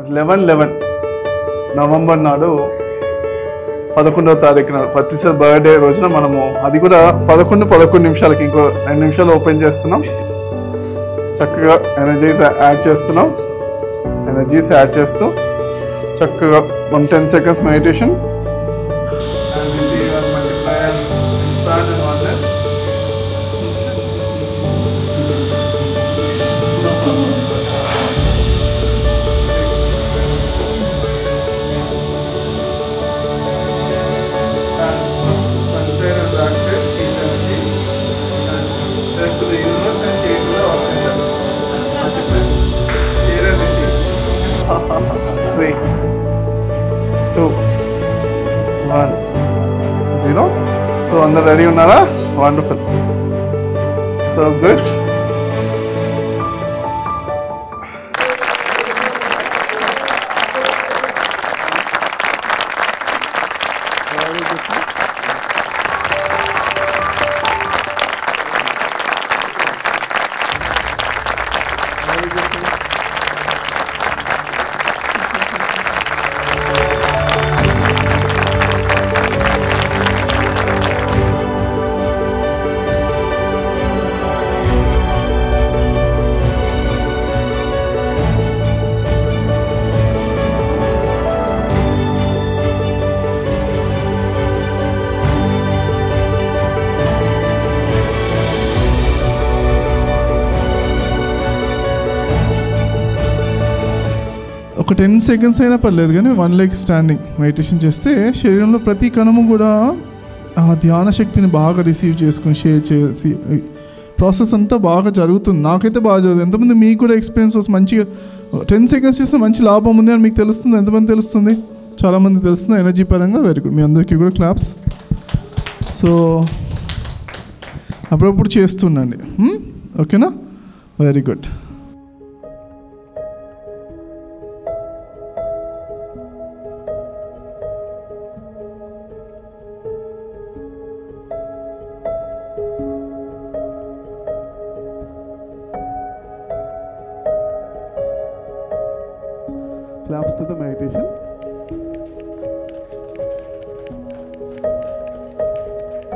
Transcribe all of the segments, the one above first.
11 November నాడు 11వ తారీఖు నాడు ప్రతిసారి బర్త్డే రోజున మనము అది కూడా 11 నిమిషాలకి ఇంకో 2 నిమిషాలు ఓపెన్ చేస్తున్నాం. చక్కగా ఎనర్జీస్ యాడ్ చేస్తున్నాం. ఎనర్జీస్ యాడ్ చేస్తూ చక్కగా 10 seconds మెడిటేషన్. So అందరు రెడీ ఉన్నారా? Wonderful, so good. ఒక 10 seconds అయినా పర్లేదు, కానీ 1 leg స్టాండింగ్ మెడిటేషన్ చేస్తే శరీరంలో ప్రతి కణము కూడా ఆ ధ్యాన శక్తిని బాగా రిసీవ్ చేసుకుని షేర్ చేసి ప్రాసెస్ అంతా బాగా జరుగుతుంది. నాకైతే బాగా జరుగుతుంది. ఎంతమంది మీకు కూడా ఎక్స్పీరియన్స్ మంచిగా 10 seconds చేస్తే మంచి లాభం ఉంది అని మీకు తెలుస్తుంది? ఎంతమంది తెలుస్తుంది? చాలామంది తెలుస్తుంది ఎనర్జీ పరంగా. వెరీ గుడ్, మీ అందరికీ కూడా క్లాప్స్. సో అప్పుడప్పుడు చేస్తుండండి, ఓకేనా? Very good. Claps to the meditation.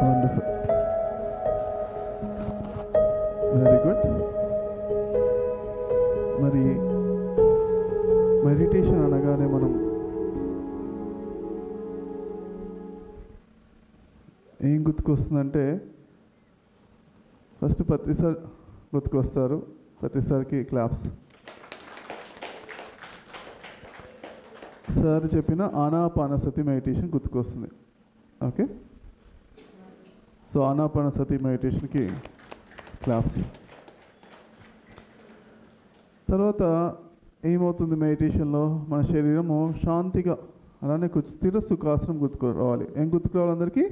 Wonderful. Very good. మరి మెడిటేషన్ అనగానే మనం ఏం గుర్తుకొస్తుందంటే ఫస్ట్ ప్రతిసారి గుర్తుకొస్తారు, ప్రతిసారికి క్లాప్స్. సార్ చెప్పిన ఆనాపానసతి మెడిటేషన్ గుర్తుకొస్తుంది. ఓకే, సో ఆనాపానసతి మెడిటేషన్కి క్లాప్స్. తర్వాత ఏమవుతుంది మెడిటేషన్లో? మన శరీరము శాంతిగా అలానే స్థిర సుఖాసనం గుర్తుకు రావాలి. ఏం గుర్తుకు రావాలి అందరికీ?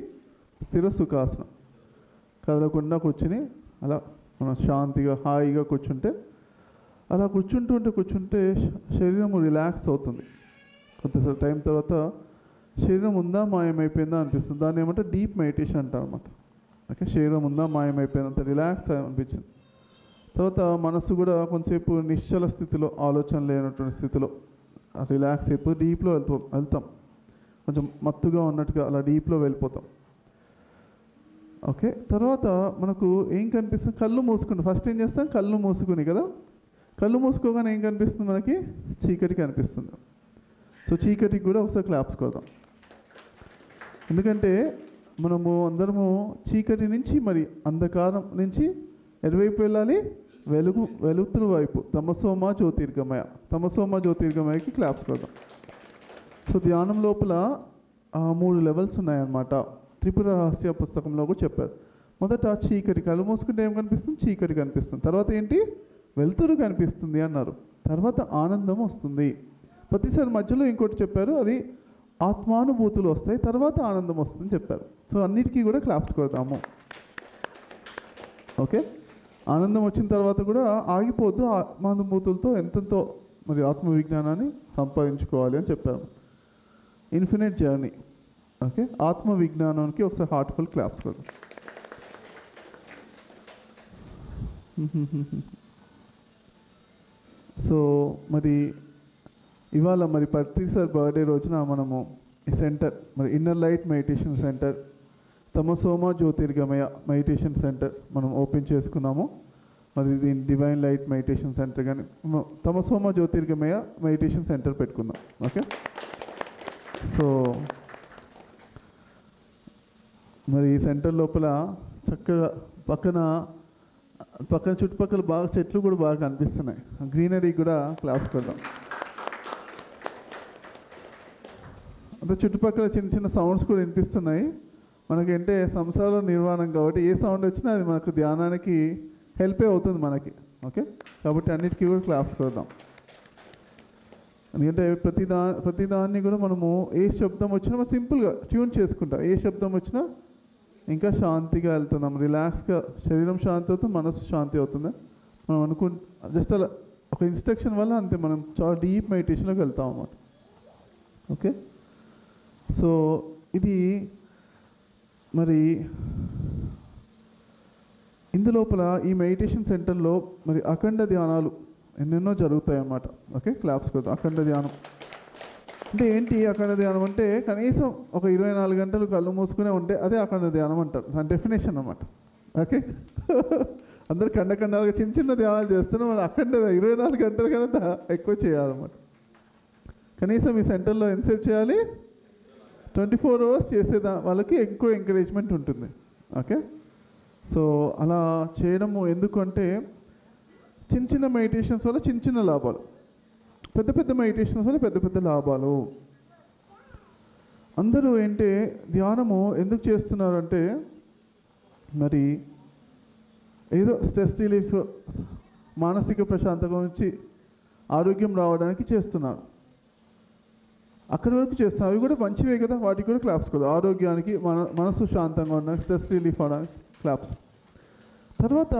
స్థిర సుఖాసనం. కదలకుండా కూర్చుని అలా మనం శాంతిగా హాయిగా కూర్చుంటే, అలా కూర్చుంటే శరీరము రిలాక్స్ అవుతుంది. కొంతసేపు టైం తర్వాత శరీరం ఉందా మాయమైపోయిందా అనిపిస్తుంది. దాన్ని ఏమంటే డీప్ మెడిటేషన్ అంటారు అనమాట. ఓకే, శరీరం ఉందా మాయమైపోయిందంత రిలాక్స్ అనిపించింది. తర్వాత మనసు కూడా కొంతసేపు నిశ్చల స్థితిలో, ఆలోచన లేనటువంటి స్థితిలో రిలాక్స్ అయిపోయి డీప్లో వెళ్తాం. కొంచెం మత్తుగా ఉన్నట్టుగా అలా డీప్లో వెళ్ళిపోతాం. ఓకే, తర్వాత మనకు ఏం కనిపిస్తుంది? కళ్ళు మూసుకుని ఫస్ట్ ఏం చేస్తాం? కళ్ళు మూసుకుని కదా, కళ్ళు మూసుకోగానే ఏం కనిపిస్తుంది మనకి? చీకటి కనిపిస్తుంది. సో చీకటికి కూడా ఒకసారి క్లాప్స్ కొడదాం. ఎందుకంటే మనము అందరము చీకటి నుంచి మరి అంధకారం నుంచి ఎటువైపు వెళ్ళాలి? వెలుతురు వైపు. తమసోమ జ్యోతిర్గమయకి క్లాప్స్ కొడదాం. సో ధ్యానం లోపల 3 లెవెల్స్ ఉన్నాయన్నమాట. త్రిపుర రహస్య పుస్తకంలో కూడా చెప్పారు. మొదట చీకటి, కళ్ళు మూసుకుంటే ఏం కనిపిస్తుంది? చీకటి కనిపిస్తుంది. తర్వాత ఏంటి? వెలుతురు కనిపిస్తుంది అన్నారు. తర్వాత ఆనందం వస్తుంది. ప్రతిసారి మధ్యలో ఇంకోటి చెప్పారు, అది ఆత్మానుభూతులు వస్తాయి, తర్వాత ఆనందం వస్తుందని చెప్పారు. సో అన్నిటికీ కూడా క్లాప్స్ కొడతాము. ఓకే, ఆనందం వచ్చిన తర్వాత కూడా ఆగిపోద్దు. ఆత్మానుభూతులతో ఎంతెంతో మరి ఆత్మవిజ్ఞానాన్ని సంపాదించుకోవాలి అని చెప్పారు. Infinite journey. ఓకే, ఆత్మవిజ్ఞానానికి ఒకసారి హార్ట్ఫుల్ క్లాప్స్ కొడతాం. సో మరి ఇవాళ మరి ప్రతిసారి బర్త్డే రోజున మనము ఈ సెంటర్ మరి inner light meditation centre తమసోమ Jyotirgamaya meditation centre మనం ఓపెన్ చేసుకున్నాము. మరి దీని డివైన్ లైట్ మెడిటేషన్ సెంటర్ కానీ తమసోమ జ్యోతిర్గమయ మెడిటేషన్ సెంటర్ పెట్టుకుందాం. ఓకే, సో మరి ఈ సెంటర్ లోపల చక్కగా పక్కన చుట్టుపక్కల బాగా చెట్లు కూడా బాగా కనిపిస్తున్నాయి. గ్రీనరీ కూడా క్లాప్స్ పెడదాం. అంతే చుట్టుపక్కల చిన్న చిన్న సౌండ్స్ కూడా వినిపిస్తున్నాయి. మనకంటే సంసారంలో నిర్మాణం కాబట్టి ఏ సౌండ్ వచ్చినా అది మనకు ధ్యానానికి హెల్పే అవుతుంది మనకి. ఓకే, కాబట్టి అన్నిటికీ కూడా క్లాప్స్ కొడదాం. ఎందుకంటే ప్రతిదాన్ని కూడా మనము ఏ శబ్దం వచ్చినా మనం సింపుల్గా ట్యూన్ చేసుకుంటాం. ఏ శబ్దం వచ్చినా ఇంకా శాంతిగా వెళ్తున్నాం, రిలాక్స్గా, శరీరం శాంతి అవుతుంది, మనసు శాంతి అవుతుంది. మనం జస్ట్ అలా ఒక ఇన్స్ట్రక్షన్ వల్ల అంతే మనం చాలా డీప్ మెడిటేషన్లోకి వెళ్తాం అన్నమాట. ఓకే, సో ఇది మరి ఇందులోపల ఈ మెడిటేషన్ సెంటర్లో మరి అఖండ ధ్యానాలు ఎన్నెన్నో జరుగుతాయి అన్నమాట. ఓకే, క్లాప్స్ కొడతాం. అఖండ ధ్యానం అంటే ఏంటి? అఖండ ధ్యానం అంటే కనీసం ఒక 24 గంటలు కళ్ళు మూసుకునే ఉంటే అదే అఖండ ధ్యానం అంటారు. దాని డెఫినేషన్ అన్నమాట. ఓకే, అందరు ఖండాలుగా చిన్న చిన్న ధ్యానాలు చేస్తున్నాం, మనం అఖండ 24 గంటల కన్నా ఎక్కువ చేయాలన్నమాట. కనీసం ఈ సెంటర్లో ఎంతసేపు చేయాలి? 24 అవర్స్ చేసే వాళ్ళకి ఎక్కువ ఎంకరేజ్మెంట్ ఉంటుంది. ఓకే, సో అలా చేయడము ఎందుకు అంటే చిన్న చిన్న మెడిటేషన్స్ వల్ల చిన్న చిన్న లాభాలు, పెద్ద పెద్ద మెడిటేషన్స్ వల్ల పెద్ద పెద్ద లాభాలు. అందరూ ఏంటి ధ్యానము ఎందుకు చేస్తున్నారంటే మరి ఏదో స్ట్రెస్ రిలీఫ్, మానసిక ప్రశాంతత నుంచి ఆరోగ్యం రావడానికి చేస్తున్నారు. అక్కడి వరకు చేస్తున్నారు, అవి కూడా మంచివే కదా, వాటికి కూడా క్లాప్స్ కూడా. ఆరోగ్యానికి, మనసు శాంతంగా ఉండడానికి, స్ట్రెస్ రిలీఫ్ అవడానికి క్లాప్స్. తర్వాత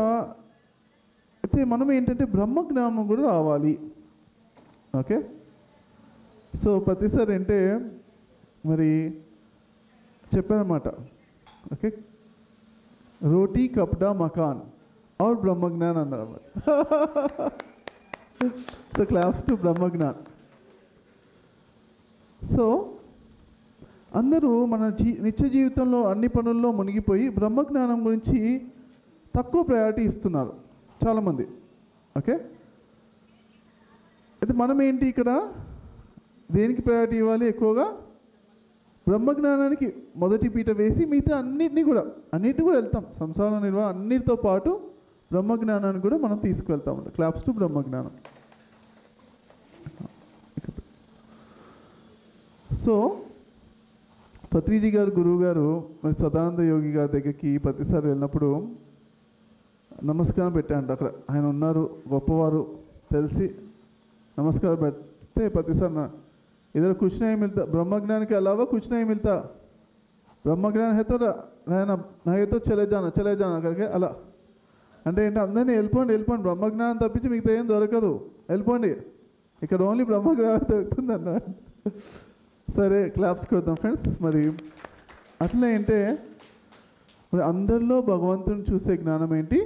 అయితే మనం ఏంటంటే బ్రహ్మజ్ఞానం కూడా రావాలి. ఓకే, సో ప్రతిసారి అంటే మరి చెప్పానమాట. Okay, roti కప్డా Makan are Brahmagyan అన్నారు అన్నమాట. So claps to Brahmagyan. So అందరూ మన నిత్య జీవితంలో అన్ని పనుల్లో మునిగిపోయి బ్రహ్మజ్ఞానం గురించి తక్కువ ప్రయారిటీ ఇస్తున్నారు చాలామంది. ఓకే, అయితే మనం ఏంటి ఇక్కడ దేనికి ప్రయారిటీ ఇవ్వాలి? ఎక్కువగా బ్రహ్మజ్ఞానానికి మొదటి పీట వేసి మిగతా అన్నిటిని కూడా వెళ్తాం. సంసార నిర్వహణ అన్నిటితో పాటు బ్రహ్మజ్ఞానాన్ని కూడా మనం తీసుకువెళ్తామంట. క్లాప్స్ టు బ్రహ్మజ్ఞానం. సో పత్రిజీ గారు, గురువు గారు మరి సదానంద యోగి గారి దగ్గరికి ప్రతిసారి వెళ్ళినప్పుడు నమస్కారం పెట్టారంట. అక్కడ ఆయన ఉన్నారు, గొప్పవారు తెలిసి నమస్కారం పెడితే ప్రతిసారి इधर कुछ नहीं मिलता, ब्रह्मज्ञान के अलावा कुछ नहीं मिलता, ब्रह्मज्ञान है तो रहना, नहीं तो चले जाना करके అలా అంటే ఏంటి? అందరినీ వెళ్ళిపోండి బ్రహ్మజ్ఞానం తప్పించి మిగతా ఏం దొరకదు, వెళ్ళిపోండి, ఇక్కడ ఓన్లీ బ్రహ్మజ్ఞానం దొరుకుతుంది అన్నాడు. సరే క్లాప్స్ కొడదాం ఫ్రెండ్స్. మరి అట్లా ఏంటే మరి అందరిలో భగవంతుని చూసే జ్ఞానం ఏంటి?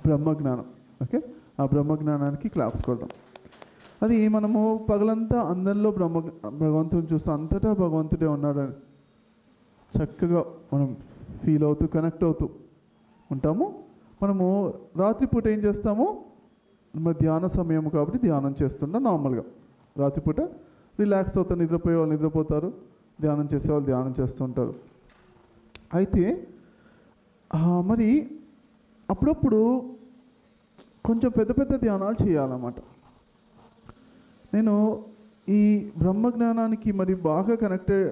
బ్రహ్మజ్ఞానం. ఓకే, ఆ బ్రహ్మజ్ఞానానికి క్లాప్స్ కొడదాం. అది మనము పగలంతా అందరిలో భగవంతుని చూస్తే అంతటా భగవంతుడే ఉన్నాడని చక్కగా మనం ఫీల్ అవుతూ కనెక్ట్ అవుతూ ఉంటాము. మనము రాత్రిపూట ఏం చేస్తాము? మన ధ్యాన సమయం కాబట్టి ధ్యానం చేస్తుంటాం. నార్మల్గా రాత్రిపూట రిలాక్స్ అవుతారు, నిద్రపోయే వాళ్ళు నిద్రపోతారు, ధ్యానం చేసేవాళ్ళు ధ్యానం చేస్తుంటారు. అయితే మరి అప్పుడప్పుడు కొంచెం పెద్ద పెద్ద ధ్యానాలు చేయాలన్నమాట. నేను ఈ బ్రహ్మజ్ఞానానికి మరి బాగా కనెక్టెడ్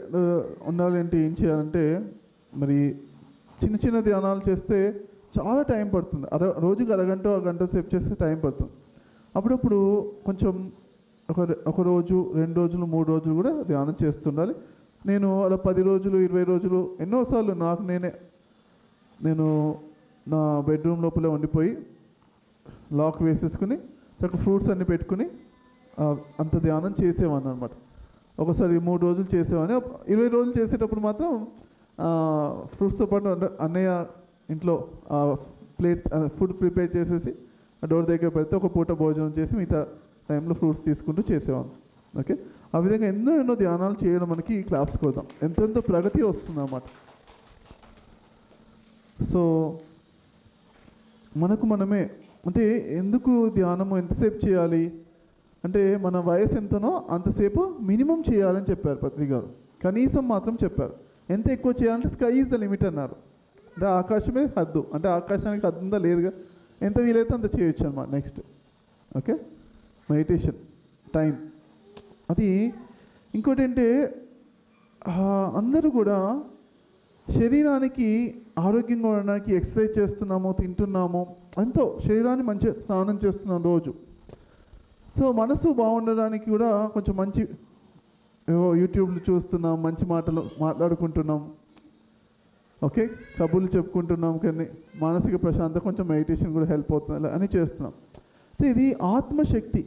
ఉండాలంటే ఏం చేయాలంటే మరి చిన్న చిన్న ధ్యానాలు చేస్తే చాలా టైం పడుతుంది. రోజుకి అరగంట గంట సేపు చేస్తే టైం పడుతుంది. అప్పుడప్పుడు కొంచెం ఒక రోజు 2 రోజులు 3 రోజులు కూడా ధ్యానం చేస్తుండాలి. నేను అలా 10 రోజులు 20 రోజులు ఎన్నోసార్లు నేను నా బెడ్రూమ్ లోపలే ఉండిపోయి లాక్ వేసేసుకుని చక్కగా ఫ్రూట్స్ అన్నీ పెట్టుకుని అంత ధ్యానం చేసేవాడిని అనమాట. ఒకసారి 3 రోజులు చేసేవాడిని. 20 రోజులు చేసేటప్పుడు మాత్రం ఫ్రూట్స్తో పాటు అన్నయ్య ఇంట్లో ప్లేట్ ఫుడ్ ప్రిపేర్ చేసేసి డోర్ దగ్గర పెడితే ఒక పూట భోజనం చేసి మిగతా టైంలో ఫ్రూట్స్ తీసుకుంటూ చేసేవాడిని. ఓకే, ఆ విధంగా ఎన్నో ఎన్నో ధ్యానాలు చేయడం మనకి క్లాప్స్ కొడతాం, ఎంతెంతో ప్రగతి వస్తుంది అన్నమాట. సో మనకు మనమే అంటే ఎందుకు ధ్యానము ఎంతసేపు చేయాలి అంటే మన వయసు ఎంతనో అంతసేపు మినిమం చేయాలని చెప్పారు పత్రిక గారు. కనీసం మాత్రం చెప్పారు. ఎంత ఎక్కువ చేయాలంటే స్కై ఈజ్ ద లిమిట్ అన్నారు. అంటే ఆకాశమే హద్దు, అంటే ఆకాశానికి హద్దు ఉందా లేదుగా, ఎంత వీలైతే అంత చేయొచ్చు అన్నమాట. Next okay, meditation time. అది ఇంకోటి అంటే అందరూ కూడా శరీరానికి ఆరోగ్యంగా ఉండడానికి ఎక్సర్సైజ్ చేస్తున్నాము, తింటున్నాము, ఎంతో శరీరాన్ని మంచిగా స్నానం చేస్తున్నాం రోజు. సో మనసు బాగుండడానికి కూడా కొంచెం మంచి యూట్యూబ్లు చూస్తున్నాం, మంచి మాటలు మాట్లాడుకుంటున్నాం, ఓకే, కబుర్లు చెప్పుకుంటున్నాం, కానీ మానసిక ప్రశాంతత కొంచెం మెడిటేషన్ కూడా హెల్ప్ అవుతుంది అని చేస్తున్నాం. సో ఇది ఆత్మశక్తి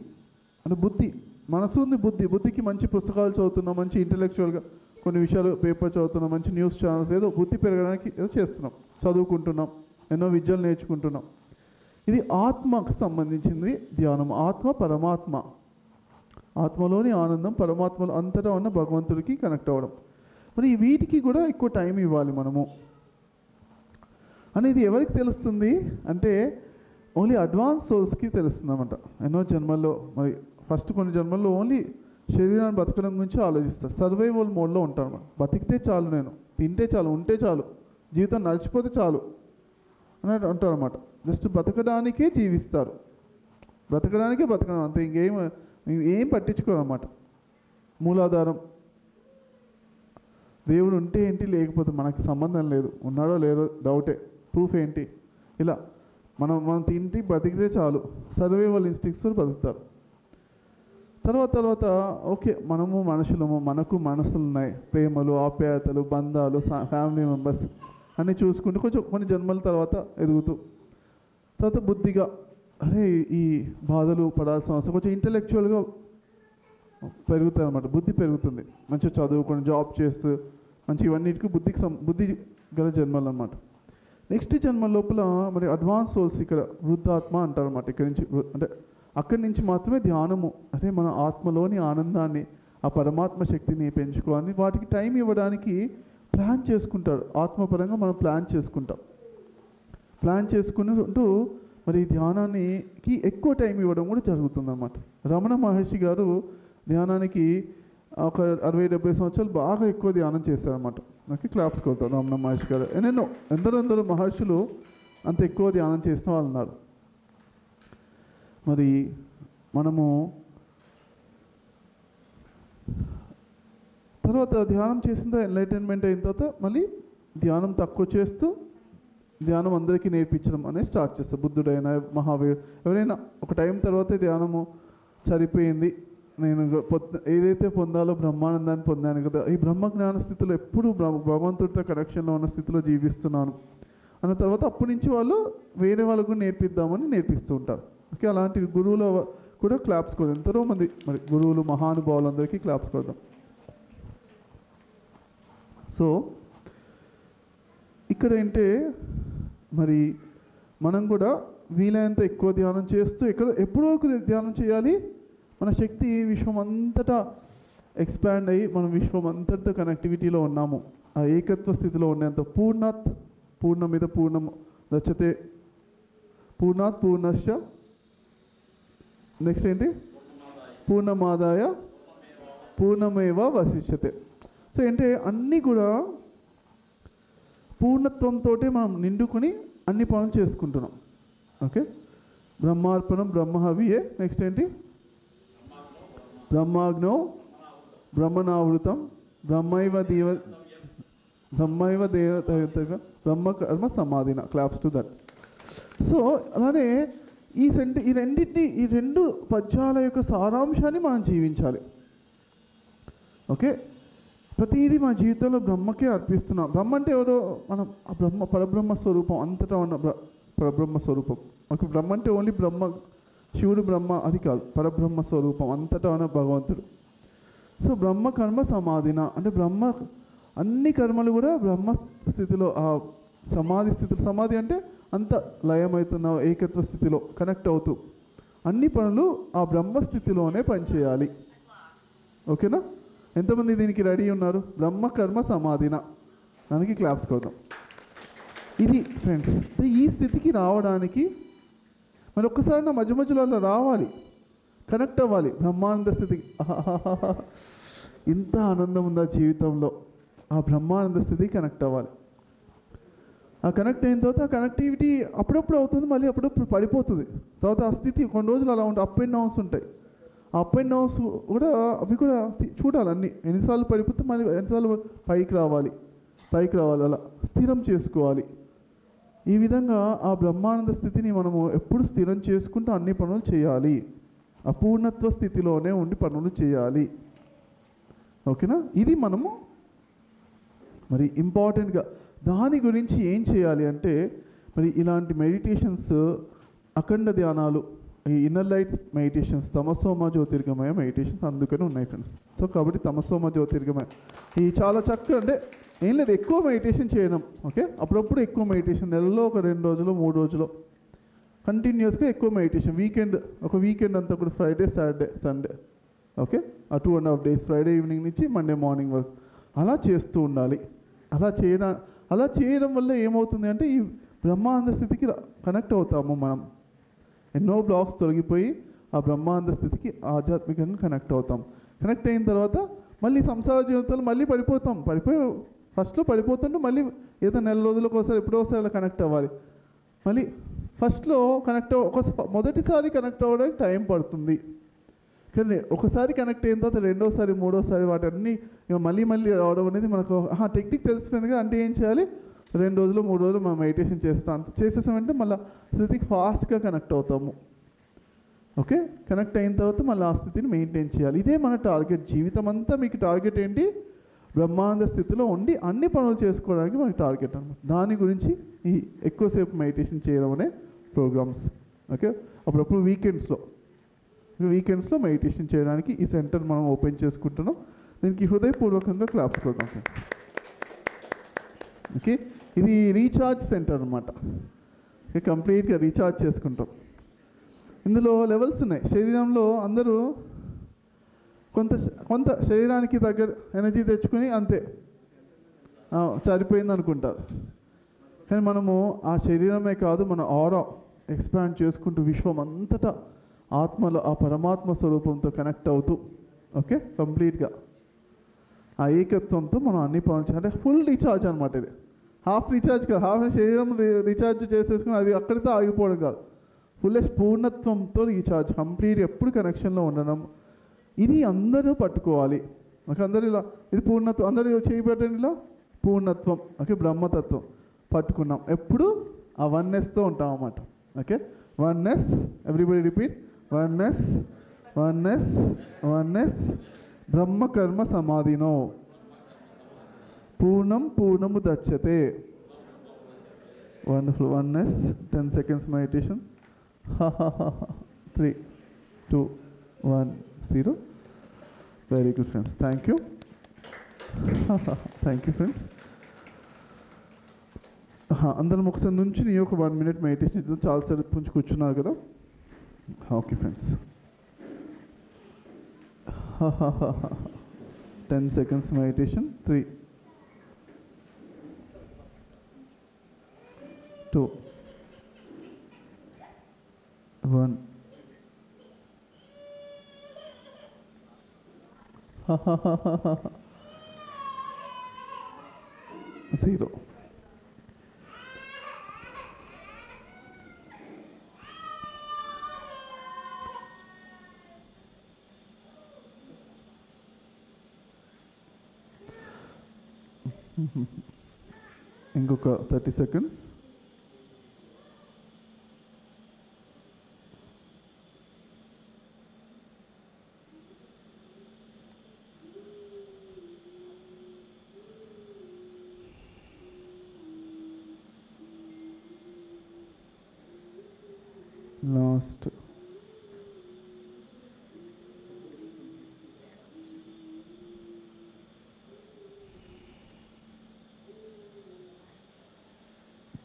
అంటే బుద్ధి, మనసు ఉంది, బుద్ధికి మంచి పుస్తకాలు చదువుతున్నాం, మంచి ఇంటలెక్చువల్గా కొన్ని విషయాలు పేపర్ చదువుతున్నాం, మంచి న్యూస్ ఛానల్స్, ఏదో బుద్ధి పెరగడానికి ఏదో చేస్తున్నాం, చదువుకుంటున్నాం, ఎన్నో విద్యలు నేర్చుకుంటున్నాం. ఇది ఆత్మకు సంబంధించింది ధ్యానం. ఆత్మ పరమాత్మ, ఆత్మలోని ఆనందం పరమాత్మలో అంతటా ఉన్న భగవంతుడికి కనెక్ట్ అవ్వడం. మరి వీటికి కూడా ఎక్కువ టైం ఇవ్వాలి మనము అనేది ఎవరికి తెలుస్తుంది అంటే ఓన్లీ అడ్వాన్స్ సోల్స్కి తెలుస్తుంది అన్నమాట. ఎన్నో జన్మల్లో మరి ఫస్ట్ కొన్ని జన్మల్లో ఓన్లీ శరీరాన్ని బతకడం గురించి ఆలోచిస్తారు, సర్వైవల్ మోడ్లో ఉంటారు అన్నమాట. బతికితే చాలు, నేను తింటే చాలు, ఉంటే చాలు, జీవితం నడిచిపోతే చాలు అని అంటారు అన్నమాట. జస్ట్ బతకడానికే జీవిస్తారు, బ్రతకడం అంతే, ఏం పట్టించుకోరు అన్నమాట. మూలాధారం దేవుడు ఉంటే ఏంటి, లేకపోతే మనకి సంబంధం లేదు, ఉన్నాడో లేదో డౌటే, ప్రూఫ్ ఏంటి, ఇలా మనం తింటి బతికితే చాలు, సర్వైవల్ ఇన్స్టింక్ట్స్తో బతుకుతారు. తర్వాత ఓకే మనము మనుషులము, మనకు మనసులు ఉన్నాయి, ప్రేమలు, ఆప్యాయతలు, బంధాలు, ఫ్యామిలీ మెంబర్స్ అన్నీ చూసుకుంటూ కొన్ని జన్మల తర్వాత ఎదుగుతూ తర్వాత బుద్ధిగా అరే ఈ బాధలు పడాల్సిన అవసరం, కొంచెం ఇంటలెక్చువల్గా పెరుగుతుంది అన్నమాట. బుద్ధి పెరుగుతుంది, మంచిగా చదువుకొని జాబ్ చేస్తూ మంచి ఇవన్నిటికీ బుద్ధి గల జన్మలు అన్నమాట. నెక్స్ట్ జన్మ లోపల మరి అడ్వాన్స్ సోల్స్ ఇక్కడ వృద్ధాత్మ అంటారు అన్నమాట. ఇక్కడి నుంచి అంటే అక్కడి నుంచి మాత్రమే ధ్యానము, అదే మన ఆత్మలోని ఆనందాన్ని, ఆ పరమాత్మ శక్తిని పెంచుకోవాలని వాటికి టైం ఇవ్వడానికి ప్లాన్ చేసుకుంటారు. ఆత్మపరంగా మనం ప్లాన్ చేసుకుంటూ మరి ధ్యానానికి ఎక్కువ టైం ఇవ్వడం కూడా జరుగుతుందన్నమాట. రమణ మహర్షి గారు ధ్యానానికి ఒక 60-70 సంవత్సరాలు బాగా ఎక్కువ ధ్యానం చేశారన్నమాట. ఓకే, క్లాప్స్ కొడతారు రమణ మహర్షి గారు. ఎందరో మహర్షులు అంత ఎక్కువ ధ్యానం చేసిన వాళ్ళు ఉన్నారు. మరి మనము తర్వాత ధ్యానం చేసిన తర్వాత ఎన్లైటన్మెంట్ అయిన తర్వాత మళ్ళీ ధ్యానం తక్కువ చేస్తూ ధ్యానం అందరికీ నేర్పించడం అనేది స్టార్ట్ చేస్తారు. బుద్ధుడైనా మహావీరు ఎవరైనా ఒక టైం తర్వాత ధ్యానము సరిపోయింది, నేను ఏదైతే పొందాలో బ్రహ్మానందాన్ని పొందాను కదా, ఈ బ్రహ్మజ్ఞాన స్థితిలో ఎప్పుడు భగవంతుడితో కనెక్షన్లో ఉన్న స్థితిలో జీవిస్తున్నాను అన్న తర్వాత అప్పటి నుంచి వాళ్ళు వేరే వాళ్ళకు నేర్పిద్దామని నేర్పిస్తూ ఉంటారు. ఓకే, అలాంటి గురువులు కూడా క్లాప్స్ కొడదాం. ఎంతో మంది మరి గురువులు మహానుభావులందరికీ క్లాప్స్ కొడదాం. సో ఇక్కడ ఏంటే మరి మనం కూడా వీలైనంత ఎక్కువ ధ్యానం చేస్తూ ఎప్పటి వరకు ధ్యానం చేయాలి, మన శక్తి విశ్వం అంతటా ఎక్స్పాండ్ అయ్యి మనం విశ్వం అంతటితో కనెక్టివిటీలో ఉన్నాము, ఆ ఏకత్వ స్థితిలో ఉండేంత పూర్ణమిద పూర్ణం దచ్చతే పూర్ణాత్ పూర్ణశ్చ నెక్స్ట్ ఏంటి పూర్ణమాదాయ పూర్ణమేవ వశిష్యతే. సో ఏంటంటే అన్నీ కూడా పూర్ణత్వంతో మనం నిండుకొని అన్ని పనులు చేసుకుంటున్నాం. ఓకే, బ్రహ్మార్పణం బ్రహ్మహవియే. నెక్స్ట్ ఏంటి బ్రహ్మాగ్నో బ్రహ్మనావృతం బ్రహ్మైవ దేవత బ్రహ్మకర్మ సమాధిన. Claps to that. సో అలానే ఈ రెండు పద్యాల యొక్క సారాంశాన్ని మనం జీవించాలి. ఓకే, ప్రతిదీ మన జీవితంలో బ్రహ్మకే అర్పిస్తున్నాం. బ్రహ్మ అంటే ఎవరో మనం ఆ పరబ్రహ్మ స్వరూపం, అంతటా ఉన్న పరబ్రహ్మ స్వరూపం. ఓకే, బ్రహ్మ అంటే ఓన్లీ శివుడు బ్రహ్మ అది కాదు, పరబ్రహ్మ స్వరూపం, అంతటా ఉన్న భగవంతుడు. సో బ్రహ్మ కర్మ సమాధిన అంటే అన్ని కర్మలు కూడా బ్రహ్మ స్థితిలో, ఆ సమాధి అంటే అంత లయమవుతున్న ఏకత్వ స్థితిలో కనెక్ట్ అవుతూ అన్ని పనులు ఆ బ్రహ్మ స్థితిలోనే పనిచేయాలి. ఓకేనా? ఎంతమంది దీనికి రెడీ ఉన్నారు? బ్రహ్మ కర్మ సమాధిన దానికి క్లాప్స్ కొడదాం. ఇది ఫ్రెండ్స్, ఈ స్థితికి రావడానికి మరి ఒక్కసారి నా మధ్య మధ్యలో అలా రావాలి, కనెక్ట్ అవ్వాలి బ్రహ్మానంద స్థితికి. ఇంత ఆనందం ఉందా జీవితంలో, ఆ బ్రహ్మానంద స్థితికి కనెక్ట్ అవ్వాలి. ఆ కనెక్ట్ అయిన తర్వాత ఆ కనెక్టివిటీ అప్పుడప్పుడు అవుతుంది, మళ్ళీ అప్పుడప్పుడు పడిపోతుంది. తర్వాత ఆ స్థితి కొన్ని రోజులు అలా ఉంటాయి, అప్ అండ్ డౌన్స్ ఉంటాయి. ఆ అప్ అండ్ డౌన్స్ కూడా అవి కూడా చూడాలి అన్నీ. ఎన్నిసార్లు పడిపోతే మళ్ళీ ఎన్నిసార్లు పైకి రావాలి అలా స్థిరం చేసుకోవాలి. ఈ విధంగా ఆ బ్రహ్మానంద స్థితిని మనము ఎప్పుడు స్థిరం చేసుకుంటూ అన్ని పనులు చేయాలి. అపూర్ణత్వ స్థితిలోనే ఉండి పనులు చేయాలి. ఓకేనా? ఇది మనము మరి ఇంపార్టెంట్గా దాని గురించి ఏం చేయాలి అంటే, మరి ఇలాంటి మెడిటేషన్స్, అఖండ ధ్యానాలు, ఈ ఇన్నర్ లైట్ మెడిటేషన్స్, తమసోమ జ్యోతిర్గమయ మెడిటేషన్స్ అందుకనే ఉన్నాయి ఫ్రెండ్స్. సో కాబట్టి తమసోమ జ్యోతిర్గమయ ఈ చాలా చక్కగా, అంటే ఏం లేదు ఎక్కువ మెడిటేషన్ చేయడం. ఓకే, అప్పుడప్పుడు ఎక్కువ మెడిటేషన్, నెలలో ఒక 2 రోజులు 3 రోజులు కంటిన్యూస్గా ఎక్కువ మెడిటేషన్. ఒక వీకెండ్ అంతా కూడా ఫ్రైడే సాటర్డే సండే, ఓకే, ఆ 2.5 days, ఫ్రైడే ఈవినింగ్ నుంచి మండే మార్నింగ్ వరకు అలా చేస్తూ ఉండాలి. అలా చేయడం వల్ల ఏమవుతుంది అంటే ఈ బ్రహ్మానంద స్థితికి కనెక్ట్ అవుతాము మనం. ఎన్నో బ్లాక్స్ తొలగిపోయి ఆ బ్రహ్మానంద స్థితికి ఆధ్యాత్మికంగా కనెక్ట్ అవుతాం. కనెక్ట్ అయిన తర్వాత మళ్ళీ సంసార జీవితంలో మళ్ళీ పడిపోయి ఫస్ట్లో పడిపోతుంటే మళ్ళీ ఏదో నెల రోజులకు ఒకసారి ఎప్పుడో ఒకసారి అలా కనెక్ట్ అవ్వాలి. మళ్ళీ ఫస్ట్లో మొదటిసారి కనెక్ట్ అవ్వడానికి టైం పడుతుంది, కానీ ఒకసారి కనెక్ట్ అయిన తర్వాత రెండోసారి మూడోసారి వాటన్నీ మళ్ళీ రావడం అనేది మనకు టెక్నిక్ తెలిసిపోయింది కదా. అంటే ఏం చేయాలి, 2 రోజులు 3 రోజులు మనం మెడిటేషన్ చేసేసామంటే మళ్ళీ స్థితికి ఫాస్ట్గా కనెక్ట్ అవుతాము. ఓకే, కనెక్ట్ అయిన తర్వాత మళ్ళీ ఆ స్థితిని మెయింటైన్ చేయాలి. ఇదే మన టార్గెట్. జీవితం అంతా మీకు టార్గెట్ ఏంటి? బ్రహ్మానంద స్థితిలో ఉండి అన్ని పనులు చేసుకోవడానికి మనకి టార్గెట్ అనమాట. దాని గురించి ఈ ఎక్కువసేపు మెడిటేషన్ చేయడం అనే ప్రోగ్రామ్స్. ఓకే, అప్పుడప్పుడు వీకెండ్స్లో మెడిటేషన్ చేయడానికి ఈ సెంటర్ మనం ఓపెన్ చేసుకుంటున్నాం. దీనికి హృదయపూర్వకంగా క్లాప్స్ కొడతాం ఫ్రెండ్స్. ఓకే, ఇది రీఛార్జ్ సెంటర్ అనమాట. కంప్లీట్గా రీఛార్జ్ చేసుకుంటాం. ఇందులో లెవెల్స్ ఉన్నాయి. శరీరంలో అందరూ కొంత శరీరానికి దగ్గర ఎనర్జీ తెచ్చుకొని అంతే సరిపోయింది అనుకుంటారు. కానీ మనము ఆ శరీరమే కాదు, మన ఆరా ఎక్స్పాండ్ చేసుకుంటూ విశ్వం అంతటా ఆత్మలో ఆ పరమాత్మ స్వరూపంతో కనెక్ట్ అవుతూ, ఓకే, కంప్లీట్గా ఆ ఏకత్వంతో మనం అన్ని పనులు అంటే ఫుల్ రీఛార్జ్ అనమాట. ఇది హాఫ్ రీఛార్జ్ కాదు, హాఫ్ శరీరం రీఛార్జ్ చేసేసుకుని అది అక్కడితో ఆగిపోవడం కాదు, పూర్ణత్వంతో రీఛార్జ్, కంప్లీట్ ఎప్పుడు కనెక్షన్లో ఉండడం. ఇది అందరూ పట్టుకోవాలి. ఓకే, అందరూ ఇలా ఇది పూర్ణత్వం, అందరూ చేయబెట్టండి ఇలా పూర్ణత్వం. ఓకే, బ్రహ్మతత్వం పట్టుకున్నాం. ఎప్పుడు ఆ వన్నెస్తో ఉంటాం అన్నమాట. Okay, oneness, everybody repeat, oneness oneness oneness. బ్రహ్మకర్మ సమాధినో పూర్ణము దచ్చతే. Wonderful. Oneness. 10 seconds meditation. 3, 2, 1, 0. Very good friends, thank you. Thank you friends. అందరం ఒకసారి నుంచి నీ ఒక 1 minute మెడిటేషన్ ఇద్దాం. చాలాసేపు పుంచి కూర్చున్నారు కదా. Okay friends, 10 seconds meditation. 3, 2, 1. 0. ఇంకొక 30 seconds. Last.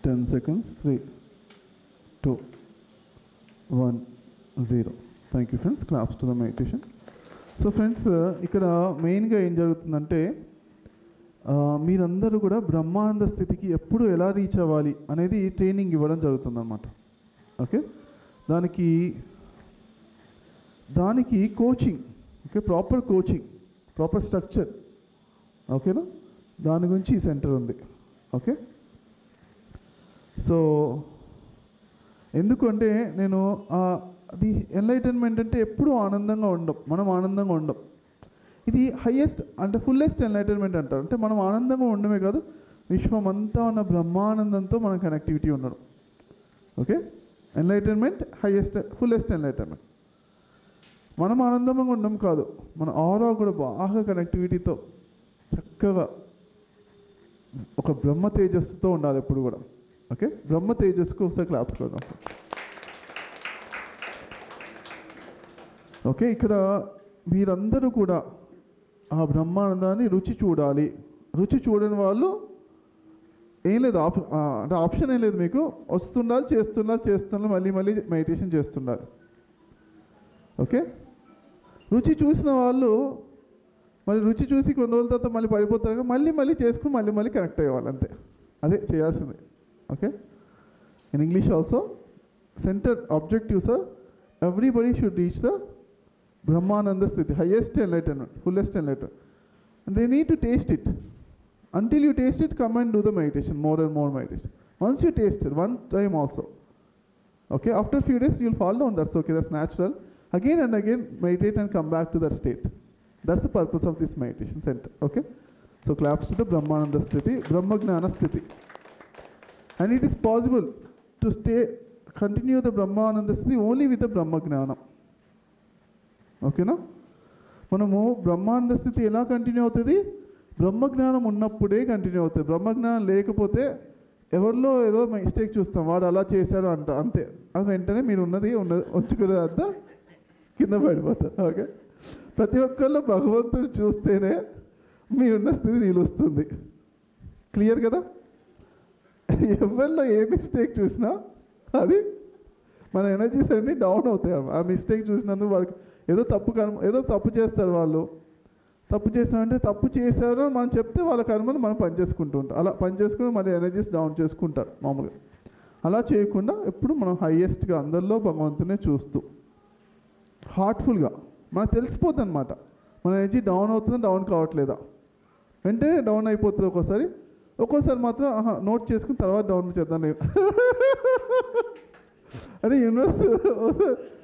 Ten seconds. 3, 2, 1, 0. Thank you friends. Claps to the meditation. So friends, ఇక్కడ మెయిన్గా ఏం జరుగుతుందంటే మీరందరూ కూడా బ్రహ్మానంద స్థితికి ఎప్పుడు ఎలా రీచ్ అవ్వాలి అనేది ట్రైనింగ్ ఇవ్వడం జరుగుతుందన్నమాట. ఓకే, దానికి coaching, okay, proper coaching, proper structure, ఓకేనా, దాని గురించి ఈ సెంటర్ ఉంది. ఓకే, సో ఎందుకంటే నేను అది ఎన్లైటన్మెంట్ అంటే ఎప్పుడూ ఆనందంగా మనం ఆనందంగా ఉండం. ఇది హయ్యెస్ట్ అంటే ఫుల్లెస్ట్ ఎన్లైటన్మెంట్ అంటారు. అంటే మనం ఆనందంగా ఉండమే కాదు, విశ్వమంతా ఉన్న బ్రహ్మానందంతో మన కనెక్టివిటీ ఉండడం. Okay, enlightenment fullest enlightenment. మనం ఆనందంగా ఉండడం కాదు, మన ఆరా కూడా బాగా కనెక్టివిటీతో చక్కగా ఒక బ్రహ్మ తేజస్సుతో ఉండాలి ఎప్పుడు కూడా. ఓకే, బ్రహ్మ తేజస్సుకు ఒకసారి క్లాప్స్ కొడదాం. ఓకే, ఇక్కడ మీరందరూ కూడా ఆ బ్రహ్మానందాన్ని రుచి చూడాలి. రుచి చూడని వాళ్ళు ఏం లేదు, అంటే ఆప్షన్ ఏం లేదు, మీకు వస్తుండాలి, చేస్తుండాలి, మళ్ళీ మెడిటేషన్ చేస్తుండాలి. ఓకే, రుచి చూసిన వాళ్ళు మళ్ళీ రుచి చూసి కొన్ని రోజుల తర్వాత మళ్ళీ పడిపోతారు, మళ్ళీ చేసుకుని మళ్ళీ కనెక్ట్ అయ్యేవాళ్ళు, అంతే. అదే చేయాల్సింది. Okay, in English also centre objective sir, everybody should reach the Brahmananda Sthiti, highest enlightenment, fullest enlightenment. And they need to taste it. Until you taste it, come and do the meditation, more and more meditation. Once you taste it, one time also. Okay, after a few days, you'll fall down, that's okay, that's natural. Again and again, meditate and come back to that state. That's the purpose of this meditation center. Okay, so claps to the Brahmananda Sthiti, Brahma Gnana Sthiti. And it is possible to continue the Brahmananda Sthiti only with the Brahma Gnana. ఓకేనా, మనము బ్రహ్మానంద స్థితి ఎలా continue అవుతుంది? బ్రహ్మజ్ఞానం ఉన్నప్పుడే continue అవుతుంది. బ్రహ్మజ్ఞానం లేకపోతే ఎవరిలో ఏదో మిస్టేక్ చూస్తాం, వాడు అలా చేశారు అంతే, అది వెంటనే మీరు ఉన్నది వచ్చుకునేదంతా కింద పడిపోతారు. ఓకే, ప్రతి ఒక్కళ్ళు భగవంతుడు చూస్తేనే మీరున్న స్థితి నిలుస్తుంది. క్లియర్ కదా? ఎవరిలో ఏ మిస్టేక్ చూసినా అది మన ఎనర్జీస్ అన్నీ డౌన్ అవుతాయి. ఆ మిస్టేక్ చూసినందుకు వాళ్ళకి ఏదో తప్పు చేస్తారు. వాళ్ళు తప్పు చేస్తామంటే తప్పు చేశారు మనం చెప్తే వాళ్ళ కర్మను మనం పనిచేసుకుంటూ ఉంటాం. అలా పనిచేసుకుని మళ్ళీ ఎనర్జీస్ డౌన్ చేసుకుంటారు మామూలుగా. అలా చేయకుండా ఎప్పుడు మనం హైయెస్ట్గా అందరిలో భగవంతునే చూస్తూ హార్ట్ఫుల్గా మనకు తెలిసిపోతుంది అనమాట, మన ఎనర్జీ డౌన్ అవుతుందా డౌన్ కావట్లేదా, వెంటనే డౌన్ అయిపోతుంది. ఒక్కోసారి మాత్రం నోట్ చేసుకుని తర్వాత డౌన్ చేద్దాం అదే యూనివర్స్,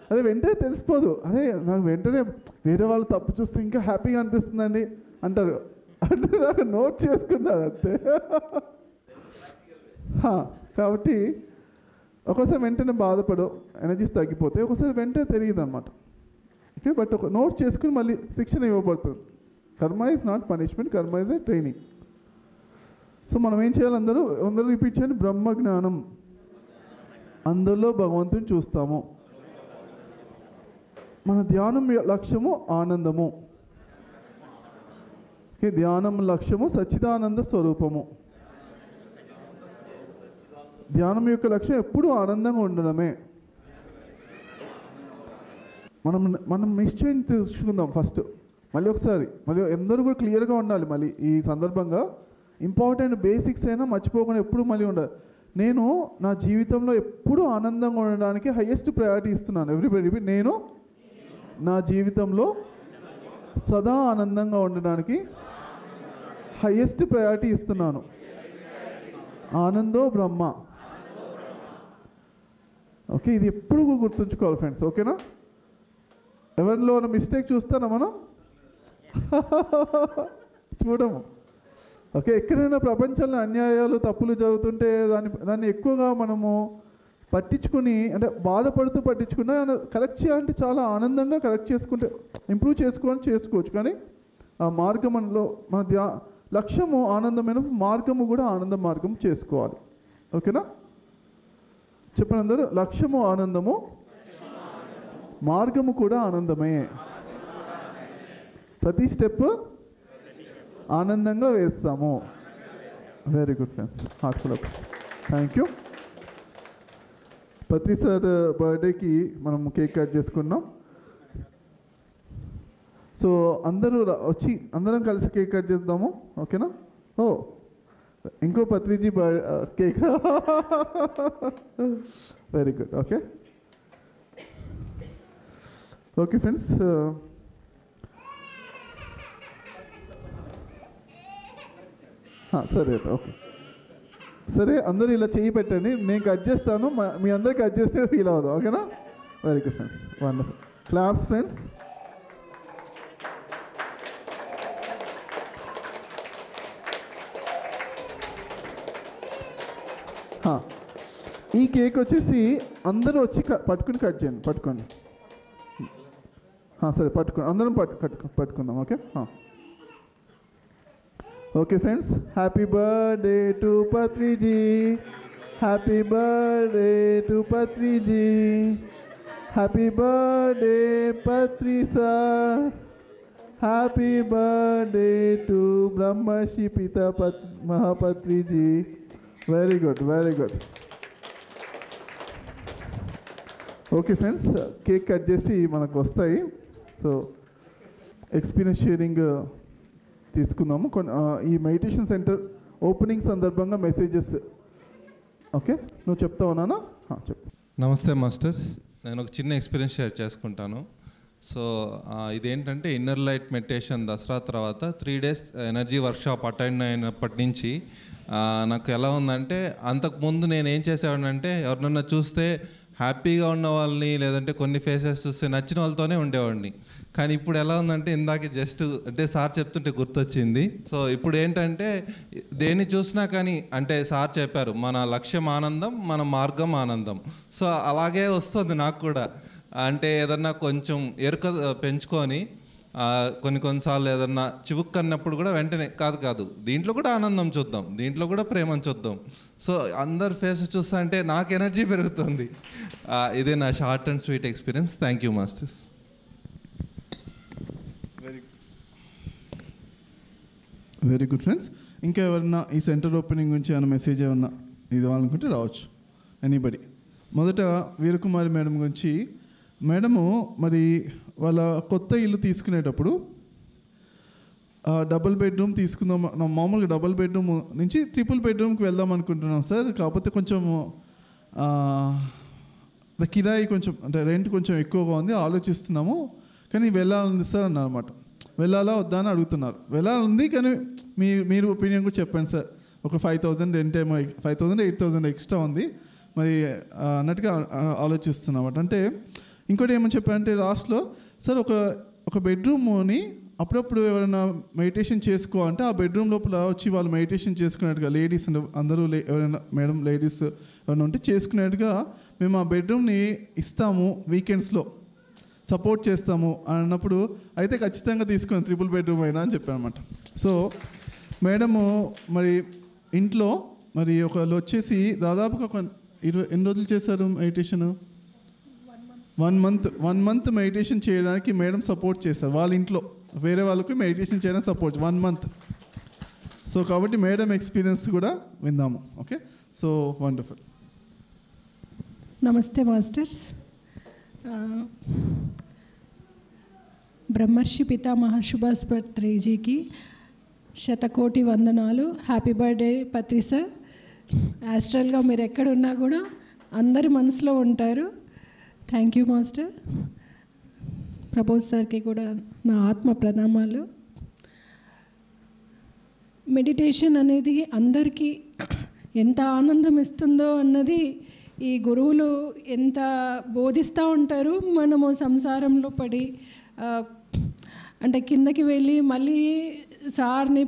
అదే వెంటనే తెలిసిపోదు. అదే నాకు వెంటనే వేరే వాళ్ళు తప్పు చూస్తే ఇంకా హ్యాపీగా అనిపిస్తుందండి అంటారు, అంటే నాకు నోట్ చేసుకున్నారు అంతే. కాబట్టి ఒక్కోసారి వెంటనే బాధపడు, ఎనర్జీస్ తగ్గిపోతే, ఒక్కోసారి వెంటనే తెలియదు అనమాట. ఓకే, బట్ ఒక నోట్ చేసుకుని మళ్ళీ శిక్షణ ఇవ్వబడుతుంది. కర్మ ఈజ్ నాట్ పనిష్మెంట్, కర్మ ఈజ్ ఏ ట్రైనింగ్. సో మనం ఏం చేయాలి? అందరూ రిపీట్ చేయండి. బ్రహ్మ జ్ఞానం, అందరిలో భగవంతుని చూస్తాము. మన ధ్యానం లక్ష్యము ఆనందము. ఓకే, ధ్యానం లక్ష్యము సచ్చిదానంద స్వరూపము. ధ్యానం యొక్క లక్ష్యం ఎప్పుడూ ఆనందంగా ఉండడమే. మనం నిశ్చయం తెలుసుకుందాం ఫస్ట్. మళ్ళీ ఒకసారి అందరూ కూడా క్లియర్గా ఉండాలి. మళ్ళీ ఈ సందర్భంగా ఇంపార్టెంట్ బేసిక్స్ అయినా మర్చిపోకుండా ఎప్పుడు మళ్ళీ ఉండాలి. నేను నా జీవితంలో ఎప్పుడూ ఆనందంగా ఉండడానికి హైయెస్ట్ ప్రయారిటీ ఇస్తున్నాను. ఎవ్రీబడి, నేను నా జీవితంలో సదా ఆనందంగా ఉండడానికి హైయెస్ట్ ప్రయారిటీ ఇస్తున్నాను. ఆనందో బ్రహ్మ. ఓకే, ఇది ఎప్పుడు గుర్తుంచుకోవాలి ఫ్రెండ్స్. ఓకేనా? ఎవరిలో మిస్టేక్ చూస్తానా మనం? చూడము. ఓకే, ఎక్కడైనా ప్రపంచంలో అన్యాయాలు తప్పులు జరుగుతుంటే దాన్ని ఎక్కువగా మనము పట్టించుకుని, అంటే బాధపడుతూ పట్టించుకున్నా కరెక్ట్ చేయాలంటే చాలా ఆనందంగా కరెక్ట్ చేసుకుంటే ఇంప్రూవ్ చేసుకోవచ్చు. కానీ ఆ మార్గంలో మన లక్ష్యము ఆనందమైన మార్గము కూడా ఆనంద మార్గం చేసుకోవాలి. ఓకేనా? చెప్పండి అందరూ. లక్ష్యము ఆనందము, మార్గము కూడా ఆనందమే. ప్రతి స్టెప్ ఆనందంగా వేస్తాము. Very good friends, heartful up. Thank you. Patri sir బర్త్డేకి మనం కేక్ కట్ చేసుకున్నాం. సో అందరూ వచ్చి అందరం కలిసి కేక్ కట్ చేద్దాము, ఓకేనా? ఓ ఇంకో Patriji cake, very good. Okay okay friends, సరే ఓకే సరే, అందరూ ఇలా చేయి పెట్టండి, నేను కట్ చేస్తాను, మీ అందరు కట్ చేస్తే ఫీల్ అవ్వదు, ఓకేనా? Very good friends, wonderful. Claps friends. ఈ కేక్ వచ్చేసి అందరూ వచ్చి పట్టుకుని కట్ చేయండి, పట్టుకోండి. సరే పట్టుకోండి, అందరం పట్టుకుందాం, okay? Okay friends, happy birthday to Patriji, happy birthday to Patriji, happy birthday Patri sir, happy birthday to Brahmarshi Pita Mahapatriji. Very good, very good. Okay friends, cake cut చేసి మనకు వస్తాయి. సో ఎక్స్పీరియన్స్ షేరింగ్ తీసుకుందాము. ఈ మెడిటేషన్ సెంటర్ ఓపెనింగ్ సందర్భంగా మెసేజెస్. ఓకే, నువ్వు చెప్తావు నాన్న? చెప్పు. నమస్తే మాస్టర్స్, నేను ఒక చిన్న ఎక్స్పీరియన్స్ షేర్ చేసుకుంటాను. సో ఇదేంటంటే ఇన్నర్ లైట్ మెడిటేషన్ దసరా తర్వాత 3 days ఎనర్జీ వర్క్షాప్ అటెండ్ అయినప్పటి నుంచి నాకు ఎలా ఉందంటే, అంతకుముందు నేను ఏం చేసేవాడినంటే ఎవరినన్నా చూస్తే హ్యాపీగా ఉన్న వాళ్ళని లేదంటే కొన్ని ఫేసెస్ చూస్తే నచ్చిన వాళ్ళతోనే ఉండేవాడిని. కానీ ఇప్పుడు ఎలా ఉందంటే, ఇందాక జస్ట్ అంటే సార్ చెప్తుంటే గుర్తొచ్చింది. సో ఇప్పుడు ఏంటంటే దేన్ని చూసినా కానీ అంటే సార్ చెప్పారు మన లక్ష్యం ఆనందం, మన మార్గం ఆనందం. సో అలాగే వస్తుంది నాకు కూడా. అంటే ఏదన్నా కొంచెం ఎరుక పెంచుకొని కొన్నిసార్లు ఏదన్నా చివుక్కన్నప్పుడు కూడా వెంటనే కాదు దీంట్లో కూడా ఆనందం చూద్దాం, దీంట్లో కూడా ప్రేమను చూద్దాం. సో అందరు ఫేస్ చూస్తా అంటే నాకు ఎనర్జీ పెరుగుతుంది. ఇదే నా short and sweet experience. Thank you masters. Very good friends. ఇంకా ఎవరన్నా ఈ సెంటర్ ఓపెనింగ్ గురించి ఏమైనా మెసేజ్ ఏమన్నా ఇది వాళ్ళనుకుంటే రావచ్చు, ఎనీబడి. మొదట వీరకుమారి మేడం గురించి. మేడము మరి వాళ్ళ కొత్త ఇల్లు తీసుకునేటప్పుడు డబుల్ బెడ్రూమ్ తీసుకుందాం, మామూలుగా డబుల్ బెడ్రూమ్ నుంచి 3 బెడ్రూమ్కి వెళ్దాం అనుకుంటున్నాం సార్. కాకపోతే కొంచెం కిరాయి కొంచెం అంటే రెంట్ కొంచెం ఎక్కువగా ఉంది, ఆలోచిస్తున్నాము, కానీ వెళ్ళాలని సార్ అన్నమాట. వెళ్ళాలా వద్దా అని అడుగుతున్నారు. వెళ్ళాలి కానీ మీరు ఒపీనియన్ కూడా చెప్పండి సార్. ఒక 5,000 రెంట్ ఏమో 5,000 8,000 ఎక్స్ట్రా ఉంది మరి అన్నట్టుగా ఆలోచిస్తున్నమాట. అంటే ఇంకోటి ఏమని చెప్పారంటే లాస్ట్లో, సార్ ఒక బెడ్రూమ్ని అప్పుడప్పుడు ఎవరైనా మెడిటేషన్ చేసుకోవాలంటే ఆ బెడ్రూమ్ లోపల వచ్చి వాళ్ళు మెడిటేషన్ చేసుకునేట్టుగా లేడీస్ అందరూ ఎవరైనా మేడం లేడీస్ ఎవరైనా ఉంటే చేసుకునేట్టుగా మేము ఆ బెడ్రూమ్ని ఇస్తాము, వీకెండ్స్లో సపోర్ట్ చేస్తాము అన్నప్పుడు అయితే ఖచ్చితంగా తీసుకుని 3 బెడ్రూమ్ అయినా అని చెప్పాను అనమాట. సో మేడము మరి ఇంట్లో మరి ఒకళ్ళు వచ్చేసి దాదాపుగా ఎన్ని రోజులు చేశారు మెడిటేషన్? 1 month మెడిటేషన్ చేయడానికి మేడం సపోర్ట్ చేస్తారు. వాళ్ళ ఇంట్లో వేరే వాళ్ళకి మెడిటేషన్ చేయడానికి సపోర్ట్ 1 month. సో కాబట్టి మేడం ఎక్స్పీరియన్స్ కూడా విందాము. Okay, so wonderful. నమస్తే మాస్టర్స్. బ్రహ్మర్షి పితామహ సుభాష్ పత్రిజీకి 100,000,000 వందనాలు. Happy birthday Patri sir. యాస్ట్రల్గా మీరు ఎక్కడున్నా కూడా అందరి మనసులో ఉంటారు. Thank you master. ప్రపోజ్ సార్కి కూడా నా ఆత్మ ప్రణామాలు. మెడిటేషన్ అనేది అందరికీ ఎంత ఆనందం ఇస్తుందో అన్నది ఈ గురువులు ఎంత బోధిస్తూ ఉంటారు. మనము సంసారంలో పడి అంటే కిందకి వెళ్ళి మళ్ళీ సార్ని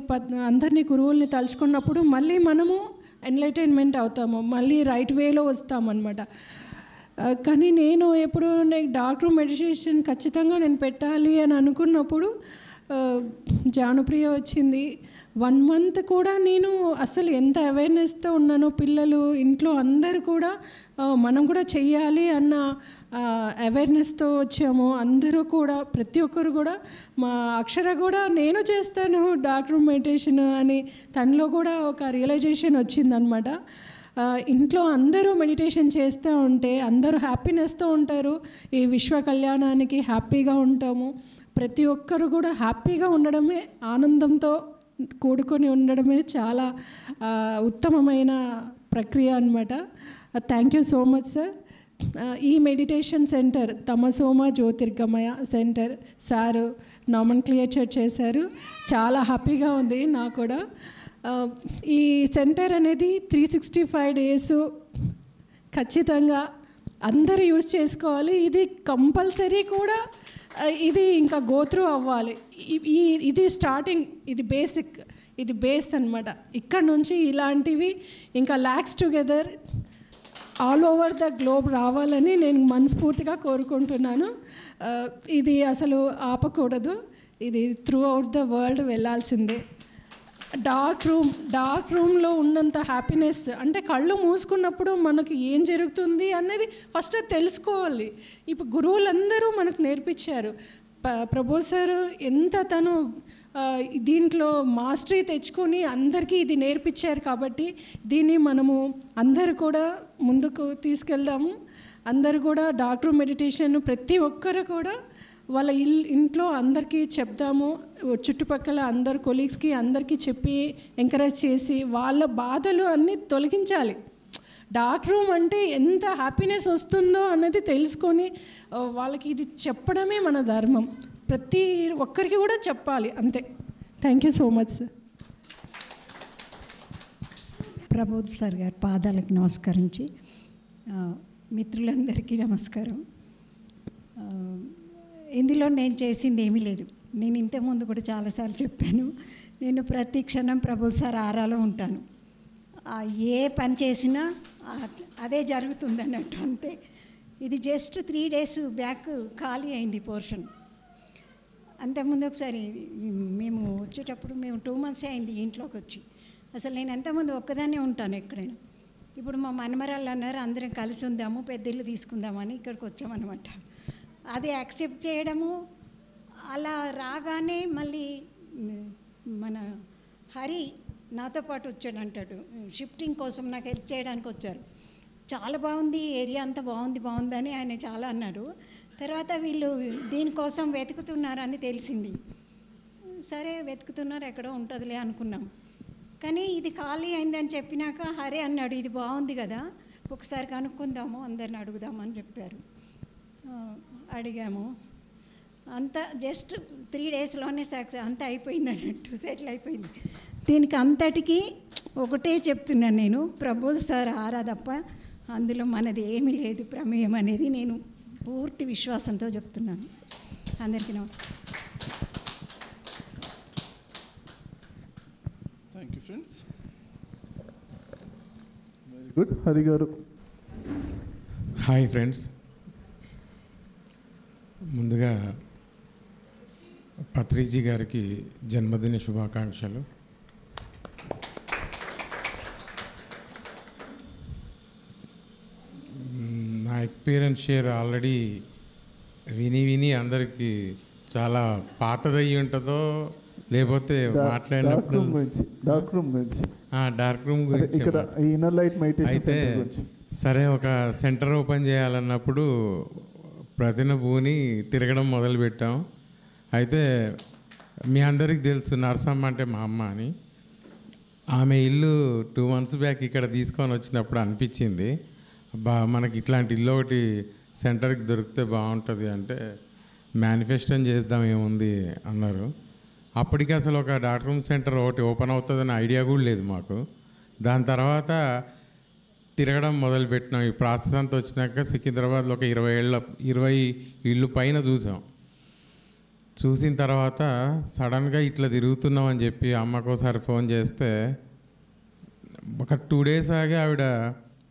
అందరినీ గురువుల్ని తలుచుకున్నప్పుడు మళ్ళీ మనము ఎన్లైటైన్మెంట్ అవుతాము, మళ్ళీ రైట్ వేలో వస్తామన్నమాట. కానీ నేను ఎప్పుడు డాక్టర్ మెడిటేషన్ ఖచ్చితంగా నేను పెట్టాలి అని అనుకున్నప్పుడు జానుప్రియ వచ్చింది. 1 month కూడా నేను అసలు ఎంత అవేర్నెస్తో ఉన్నానో, పిల్లలు ఇంట్లో అందరు కూడా మనం కూడా చెయ్యాలి అన్న అవేర్నెస్తో వచ్చాము. అందరూ కూడా ప్రతి ఒక్కరు కూడా, మా అక్షర కూడా నేను చేస్తాను డాక్టర్ మెడిటేషన్ అని తనలో కూడా ఒక రియలైజేషన్ వచ్చిందనమాట. ఇంట్లో అందరూ మెడిటేషన్ చేస్తూ ఉంటే అందరూ హ్యాపీనెస్తో ఉంటారు. ఈ విశ్వ కళ్యాణానికి హ్యాపీగా ఉంటాము. ప్రతి ఒక్కరు కూడా హ్యాపీగా ఉండడమే, ఆనందంతో కూడుకొని ఉండడమే చాలా ఉత్తమమైన ప్రక్రియ అన్నమాట. Thank you so much sir. ఈ మెడిటేషన్ సెంటర్ తమసోమ జ్యోతిర్గమయ సెంటర్ సారు నామన్క్లియేచర్ చేశారు. చాలా హ్యాపీగా ఉంది నాకు కూడా. ఈ సెంటర్ అనేది 365 days ఖచ్చితంగా అందరూ యూజ్ చేసుకోవాలి. ఇది కంపల్సరీ కూడా, ఇది ఇంకా గోత్రూ అవ్వాలి. ఇది స్టార్టింగ్, ఇది బేసిక్, ఇది బేస్ అన్నమాట. ఇక్కడ నుంచి ఇలాంటివి ఇంకా lakhs together all over the globe రావాలని నేను మనస్ఫూర్తిగా కోరుకుంటున్నాను. ఇది అసలు ఆపకూడదు, ఇది త్రూ అవుట్ ద వరల్డ్ వెళ్ళాల్సిందే. డార్క్ రూమ్లో ఉన్నంత హ్యాపీనెస్, అంటే కళ్ళు మూసుకున్నప్పుడు మనకి ఏం జరుగుతుంది అనేది ఫస్ట్ తెలుసుకోవాలి. ఇప్పుడు గురువులందరూ మనకు నేర్పించారు. ప్రభు సార్ ఎంత తను దీంట్లో మాస్టరీ తెచ్చుకొని అందరికీ ఇది నేర్పించారు. కాబట్టి దీన్ని మనము అందరూ కూడా ముందుకు తీసుకెళ్దాము. అందరూ కూడా డార్క్ రూమ్ మెడిటేషన్ ప్రతి ఒక్కరు కూడా వాళ్ళ ఇంట్లో అందరికీ చెప్దాము. చుట్టుపక్కల అందరు కొలీగ్స్కి అందరికీ చెప్పి ఎంకరేజ్ చేసి వాళ్ళ బాధలు అన్నీ తొలగించాలి. డార్క్ రూమ్ అంటే ఎంత హ్యాపీనెస్ వస్తుందో అన్నది తెలుసుకొని వాళ్ళకి ఇది చెప్పడమే మన ధర్మం. ప్రతి ఒక్కరికి కూడా చెప్పాలి, అంతే. Thank you so much sir. Prabodh sir గారి పాదాలకు నమస్కరించి, మిత్రులందరికీ నమస్కారం. ఇందులో నేను చేసింది ఏమీ లేదు. నేను ఇంతకుముందు కూడా చాలాసార్లు చెప్పాను, నేను ప్రతి క్షణం ప్రభు సార్ ఆరాలో ఉంటాను. ఏ పని చేసినా అదే జరుగుతుంది అన్నట్టు, అంతే. ఇది జస్ట్ 3 days బ్యాక్ ఖాళీ అయింది పోర్షన్. అంతకుముందు ఒకసారి మేము వచ్చేటప్పుడు మేము 2 months అయింది ఇంట్లోకి వచ్చి. అసలు నేను ఎంతమంది ఒక్కదాన్నే ఉంటాను ఎక్కడైనా. ఇప్పుడు మా మనమరాళ్ళు అన్నారు అందరం కలిసి ఉందాము, పెద్ద ఇల్లు తీసుకుందామని ఇక్కడికి వచ్చామన్నమాట. అది యాక్సెప్ట్ చేయడము, అలా రాగానే మళ్ళీ మన హరి నాతో పాటు వచ్చాడు అంటాడు, షిఫ్టింగ్ కోసం నాకు హెల్ప్ చేయడానికి వచ్చారు. చాలా బాగుంది ఏరియా, అంతా బాగుందని ఆయన చాలా అన్నాడు. తర్వాత వీళ్ళు దీనికోసం వెతుకుతున్నారని తెలిసింది. సరే వెతుకుతున్నారు, ఎక్కడో ఉంటుందిలే అనుకున్నాం. కానీ ఇది ఖాళీ అయిందని చెప్పినాక హరే అన్నాడు, ఇది బాగుంది కదా ఒకసారి కనుక్కుందాము, అందరిని అడుగుదామని చెప్పారు. అడిగాము. అంతా జస్ట్ 3 daysలోనే సక్సెస్ అంతా అయిపోయింది అన్నట్టు, సెటిల్ అయిపోయింది. దీనికి అంతటికీ ఒకటే చెప్తున్నాను నేను, ప్రబోధ్ సార్ ఆరాధప్ప, అందులో మనది ఏమీ లేదు ప్రమేయం అనేది నేను పూర్తి విశ్వాసంతో చెప్తున్నాను. అందరికీ నమస్కారం. Thank you friends. Very good. Hari గారు. హాయ్ ఫ్రెండ్స్, ముందుగా పత్రిజీ గారికి జన్మదిన శుభాకాంక్షలు. నా ఎక్స్పీరియన్స్ షేర్ ఆల్రెడీ విని అందరికీ చాలా పాతదయ్యి ఉంటుందో, లేకపోతే మాట్లాడినప్పుడు డార్క్ రూమ్ గురించి ఇక్కడ ఇన్నర్ లైట్ మెడిటేషన్ అయితే సరే, ఒక సెంటర్ ఓపెన్ చేయాలన్నప్పుడు ప్రతినభూని తిరగడం మొదలుపెట్టాం. అయితే మీ అందరికి తెలుసు నరసమ్మ అంటే మా అమ్మ అని. ఆమె ఇల్లు 2 months బ్యాక్ ఇక్కడ తీసుకొని వచ్చినప్పుడు అనిపించింది, మనకి ఇట్లాంటి ఇల్లు ఒకటి సెంటర్కి దొరికితే బాగుంటుంది అంటే మేనిఫెస్టో చేద్దాం ఏముంది అన్నారు. అప్పటికి అసలు ఒక డార్క్ రూమ్ సెంటర్ ఒకటి ఓపెన్ అవుతుందని ఐడియా కూడా లేదు మాకు. దాని తర్వాత తిరగడం మొదలుపెట్టినాం. ఈ ప్రాసెస్ అంతా వచ్చినాక సికింద్రాబాద్లో ఒక 20 ఇళ్ళు పైన చూసిన తర్వాత సడన్గా ఇట్లా తిరుగుతున్నాం అని చెప్పి అమ్మకోసారి ఫోన్ చేస్తే ఒక 2 days ఆగి ఆవిడ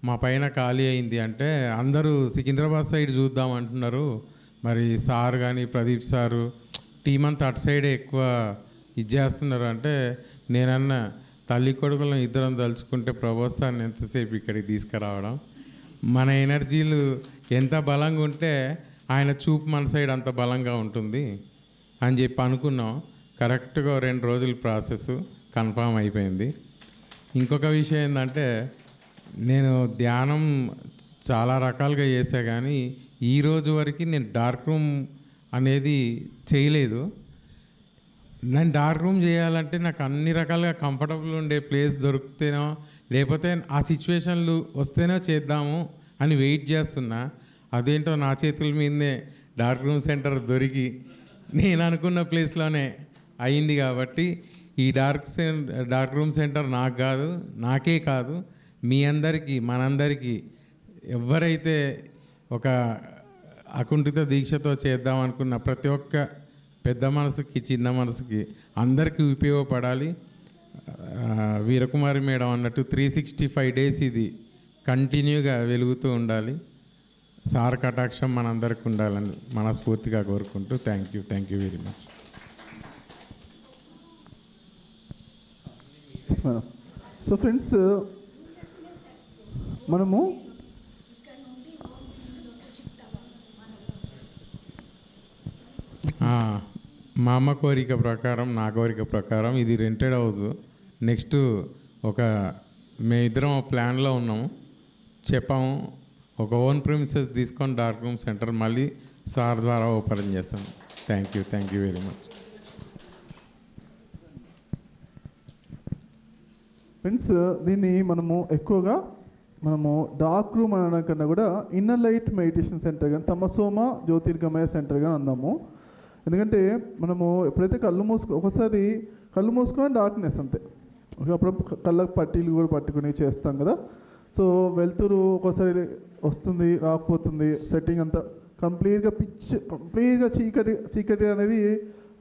మా పైన ఖాళీ అయింది అంటే అందరూ సికింద్రాబాద్ సైడ్ చూద్దాం అంటున్నారు. మరి సార్ కానీ ప్రదీప్ సారు టీం అంతా అటు సైడే ఎక్కువ ఇది చేస్తున్నారు అంటే నేనన్నా తల్లి కొడుకులను ఇద్దరం తలుచుకుంటే ప్రభోధ్ సార్ని ఎంతసేపు ఇక్కడికి తీసుకురావడం, మన ఎనర్జీలు ఎంత బలంగా ఉంటే ఆయన చూపు మన సైడ్ అంత బలంగా ఉంటుంది అని చెప్పి అనుకున్నాం. కరెక్ట్గా 2 రోజుల ప్రాసెస్ కన్ఫామ్ అయిపోయింది. ఇంకొక విషయం ఏంటంటే నేను ధ్యానం చాలా రకాలుగా చేసా, కానీ ఈరోజు వరకు నేను డార్క్ రూమ్ అనేది చేయలేదు. నేను డార్క్ రూమ్ చేయాలంటే నాకు అన్ని రకాలుగా కంఫర్టబుల్ ఉండే ప్లేస్ దొరికితేనో లేకపోతే ఆ సిచ్యువేషన్లు వస్తేనో చేద్దాము అని వెయిట్ చేస్తున్నా. అదేంటో నా చేతుల మీదనే డార్క్ రూమ్ సెంటర్ దొరికి నేను అనుకున్న ప్లేస్లోనే అయింది. కాబట్టి ఈ డార్క్ రూమ్ సెంటర్ నాకు కాదు, నాకే కాదు, మీ అందరికీ మనందరికీ ఎవరైతే ఒక అకుంఠిత దీక్షతో చేద్దాం అనుకున్న ప్రతి ఒక్క పెద్ద మనసుకి చిన్న మనసుకి అందరికీ ఉపయోగపడాలి. వీరకుమారి మేడం అన్నట్టు 365 days ఇది కంటిన్యూగా వెలుగుతూ ఉండాలి. సార్ కటాక్షం మనందరికి ఉండాలని మనస్ఫూర్తిగా కోరుకుంటూ thank you very much. So friends, మనము మా అమ్మ కోరిక ప్రకారం, నా కోరిక ప్రకారం ఇది రెంటెడ్ హౌస్. నెక్స్ట్ మేమిద్దరం ప్లాన్లో ఉన్నాము, చెప్పాము. ఒక ఓన్ ప్రిమిసెస్ తీసుకొని డార్క్ రూమ్ సెంటర్ మళ్ళీ సార్ ద్వారా ఓపెన్ చేస్తాం. Thank you very much. Friends, దీన్ని ఎక్కువగా మనము డార్క్ రూమ్ అనడం కన్నా కూడా ఇన్నర్ లైట్ మెడిటేషన్ సెంటర్ కానీ తమసోమ జ్యోతిర్గమయ సెంటర్ కానీ అందాము. ఎందుకంటే మనము ఎప్పుడైతే ఒకసారి కళ్ళు మూసుకొని డార్క్నెస్ అంతే, అప్పుడు కళ్ళకు పట్టీలు కూడా పట్టుకుని చేస్తాం కదా. సో వెళ్తురు ఒకసారి వస్తుంది, రాకపోతుంది, సెట్టింగ్ అంతా కంప్లీట్గా చీకటి అనేది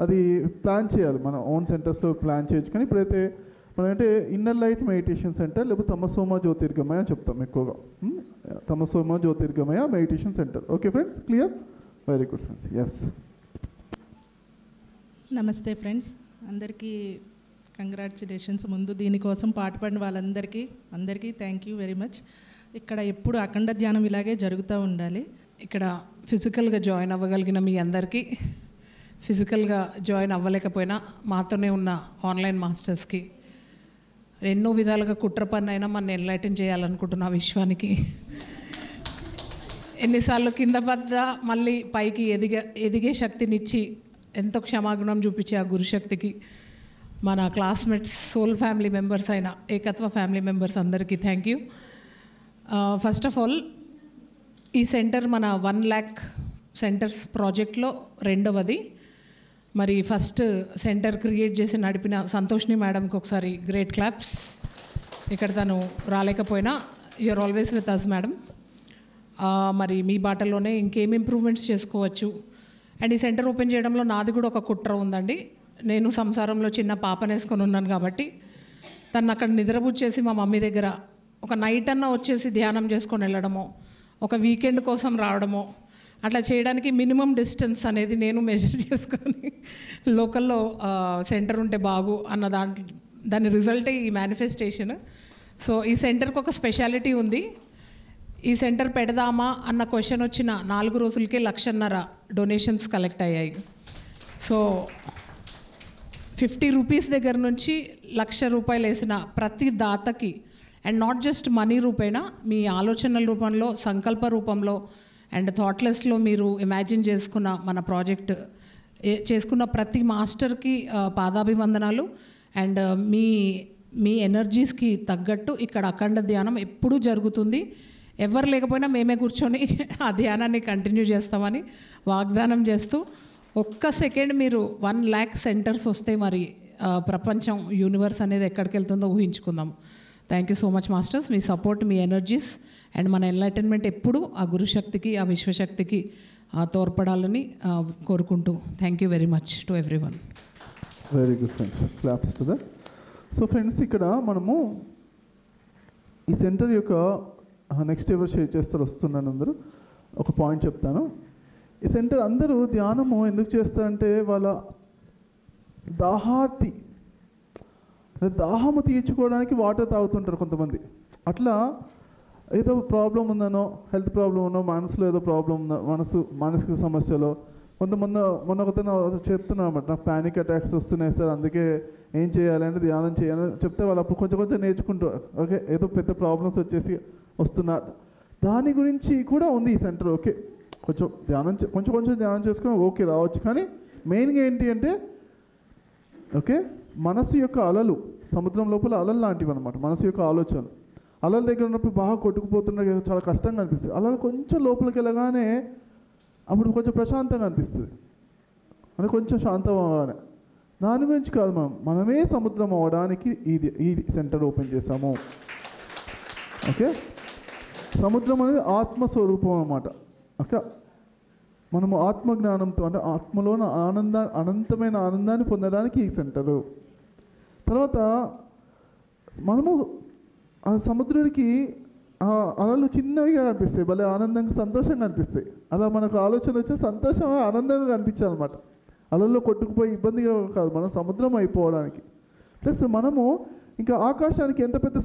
అది ప్లాన్ చేయాలి, మన ఓన్ సెంటర్స్లో ప్లాన్ చేయొచ్చు. కానీ ఇప్పుడైతే మనం అంటే ఇన్నర్ లైట్ మెడిటేషన్ సెంటర్ లేకపోతే తమసోమ జ్యోతిర్గమయ అని చెప్తాం ఎక్కువగా. Tamasoma Jyotirgamaya meditation centre. Okay friends, clear? Very good friends. Yes, నమస్తే ఫ్రెండ్స్, అందరికీ కంగ్రాచులేషన్స్. ముందు దీనికోసం పాటుపడిన అందరికీ థ్యాంక్ యూ వెరీ మచ్. ఇక్కడ ఎప్పుడు అఖండ ధ్యానం ఇలాగే జరుగుతూ ఉండాలి. ఇక్కడ ఫిజికల్గా జాయిన్ అవ్వగలిగిన మీ అందరికీ, ఫిజికల్గా జాయిన్ అవ్వలేకపోయినా మాతోనే ఉన్న ఆన్లైన్ మాస్టర్స్కి, ఎన్నో విధాలుగా కుట్ర పని అయినా మన ఎన్లైటన్ చేయాలనుకుంటున్న విశ్వానికి, ఎన్నిసార్లు కింద పడ్డ మళ్ళీ పైకి ఎదిగే శక్తినిచ్చి ఎంతో క్షమాగుణం చూపించే ఆ గురుశక్తికి, మన క్లాస్మేట్స్, సోల్ ఫ్యామిలీ మెంబర్స్ అయిన ఏకత్వ ఫ్యామిలీ మెంబర్స్ అందరికీ thank you. First of all, ఈ సెంటర్ మన 1 lakh సెంటర్స్ ప్రాజెక్ట్లో రెండవది. మరి ఫస్ట్ సెంటర్ క్రియేట్ చేసి నడిపిన సంతోష్ని మేడంకి ఒకసారి గ్రేట్ క్లాప్స్. ఇక్కడ తను రాలేకపోయినా you're always with us madam. మరి మీ బాటలోనే ఇంకేం ఇంప్రూవ్మెంట్స్ చేసుకోవచ్చు. అండ్ ఈ సెంటర్ ఓపెన్ చేయడంలో నాది కూడా ఒక కుట్ర ఉందండి. నేను సంసారంలో చిన్న పాపనేసుకొని ఉన్నాను కాబట్టి తను అక్కడ నిద్రపుచ్చేసి మా మమ్మీ దగ్గర ఒక నైట్ అన్నా వచ్చేసి ధ్యానం చేసుకొని వెళ్ళడమో, ఒక వీకెండ్ కోసం రావడమో, అట్లా చేయడానికి మినిమం డిస్టెన్స్ అనేది నేను మెజర్ చేసుకొని లోకల్లో సెంటర్ ఉంటే బాగు అన్న దాని రిజల్టే ఈ మేనిఫెస్టేషన్. సో ఈ సెంటర్కి ఒక స్పెషాలిటీ ఉంది. ఈ సెంటర్ పెడదామా అన్న క్వశ్చన్ వచ్చిన 4 రోజులకే 1,50,000 డొనేషన్స్ కలెక్ట్ అయ్యాయి. సో 50 రూపీస్ దగ్గర నుంచి 1,00,000 రూపాయలు వేసిన ప్రతి దాతకి, అండ్ నాట్ జస్ట్ మనీ రూపేణ, మీ ఆలోచనల రూపంలో, సంకల్ప రూపంలో అండ్ థాట్లెస్లో మీరు ఇమాజిన్ చేసుకున్న మన ప్రాజెక్ట్ చేసుకున్న ప్రతి మాస్టర్కి పాదాభివందనాలు. అండ్ మీ ఎనర్జీస్కి తగ్గట్టు ఇక్కడ అఖండ ధ్యానం ఎప్పుడూ జరుగుతుంది. ఎవరు లేకపోయినా మేమే కూర్చొని ఆ ధ్యానాన్ని కంటిన్యూ చేస్తామని వాగ్దానం చేస్తూ, ఒక్క సెకండ్ మీరు 1 lakh సెంటర్స్ వస్తే మరి ప్రపంచం, యూనివర్స్ అనేది ఎక్కడికి వెళ్తుందో ఊహించుకుందాం. Thank you so much masters. మీ సపోర్ట్, మీ ఎనర్జీస్ అండ్ మన ఎన్లైటన్మెంట్ ఎప్పుడు ఆ గురుశక్తికి, ఆ విశ్వశక్తికి తోడ్పడాలని కోరుకుంటూ thank you very much to everyone. Very good friends, claps to that. So friends, ఇక్కడ మనము ఈ సెంటర్ యొక్క నెక్స్ట్ ఎవరు షేర్ చేస్తారు వస్తున్నాను అందరూ ఒక పాయింట్ చెప్తాను. ఈ సెంటర్ అందరూ ధ్యానము ఎందుకు చేస్తారంటే వాళ్ళ దాహము తీర్చుకోవడానికి వాటర్ తాగుతుంటారు కొంతమంది. అట్లా ఏదో ప్రాబ్లం ఉందనో, హెల్త్ ప్రాబ్లం ఉన్నో, మనసులో ఏదో ప్రాబ్లం ఉందో, మానసిక సమస్యలో మొన్న ఒకతను చెప్తున్నాను అన్నమాట, నాకు ప్యానిక్ అటాక్స్ వస్తున్నాయి సార్, అందుకే ఏం చేయాలంటే ధ్యానం చేయాలని చెప్తే వాళ్ళు అప్పుడు కొంచెం నేర్చుకుంటారు. ఓకే, ఏదో పెద్ద ప్రాబ్లమ్స్ వచ్చేసి వస్తున్నారు, దాని గురించి కూడా ఉంది ఈ సెంటర్. ఓకే, కొంచెం ధ్యానం చేసుకుని ఓకే రావచ్చు. కానీ మెయిన్గా ఏంటి అంటే ఓకే మనసు యొక్క అలలు, సముద్రం లోపల అలలు లాంటివి అనమాట. మనసు యొక్క ఆలోచనలు అలల దగ్గర ఉన్నప్పుడు బాగా కొట్టుకుపోతున్నా చాలా కష్టంగా అనిపిస్తుంది. అలలు కొంచెం లోపలికి వెళ్ళగానే అప్పుడు కొంచెం ప్రశాంతంగా అనిపిస్తుంది, అంటే కొంచెం శాంతం అవ్వగానే. దాని గురించి కాదు, మనమే సముద్రం అవ్వడానికి ఈ సెంటర్ ఓపెన్ చేసాము. ఓకే, సముద్రం అనేది ఆత్మస్వరూపం అన్నమాట. ఓకే, మనము ఆత్మజ్ఞానంతో అంటే ఆత్మలోని అనంతమైన ఆనందాన్ని పొందడానికి ఈ సెంటరు. తర్వాత మనము ఆ సముద్రుడికి అలలు చిన్నవిగా కనిపిస్తాయి, భలే ఆనందంగా సంతోషంగా అనిపిస్తాయి. అలా మనకు ఆలోచన వచ్చే సంతోషంగా ఆనందంగా కనిపించాలన్నమాట. అలల్లో కొట్టుకుపోయి ఇబ్బందిగా కాదు, మనం సముద్రం అయిపోవడానికి. ప్లస్ మనము ఇంకా ఆకాశానికి ఎంత పెద్ద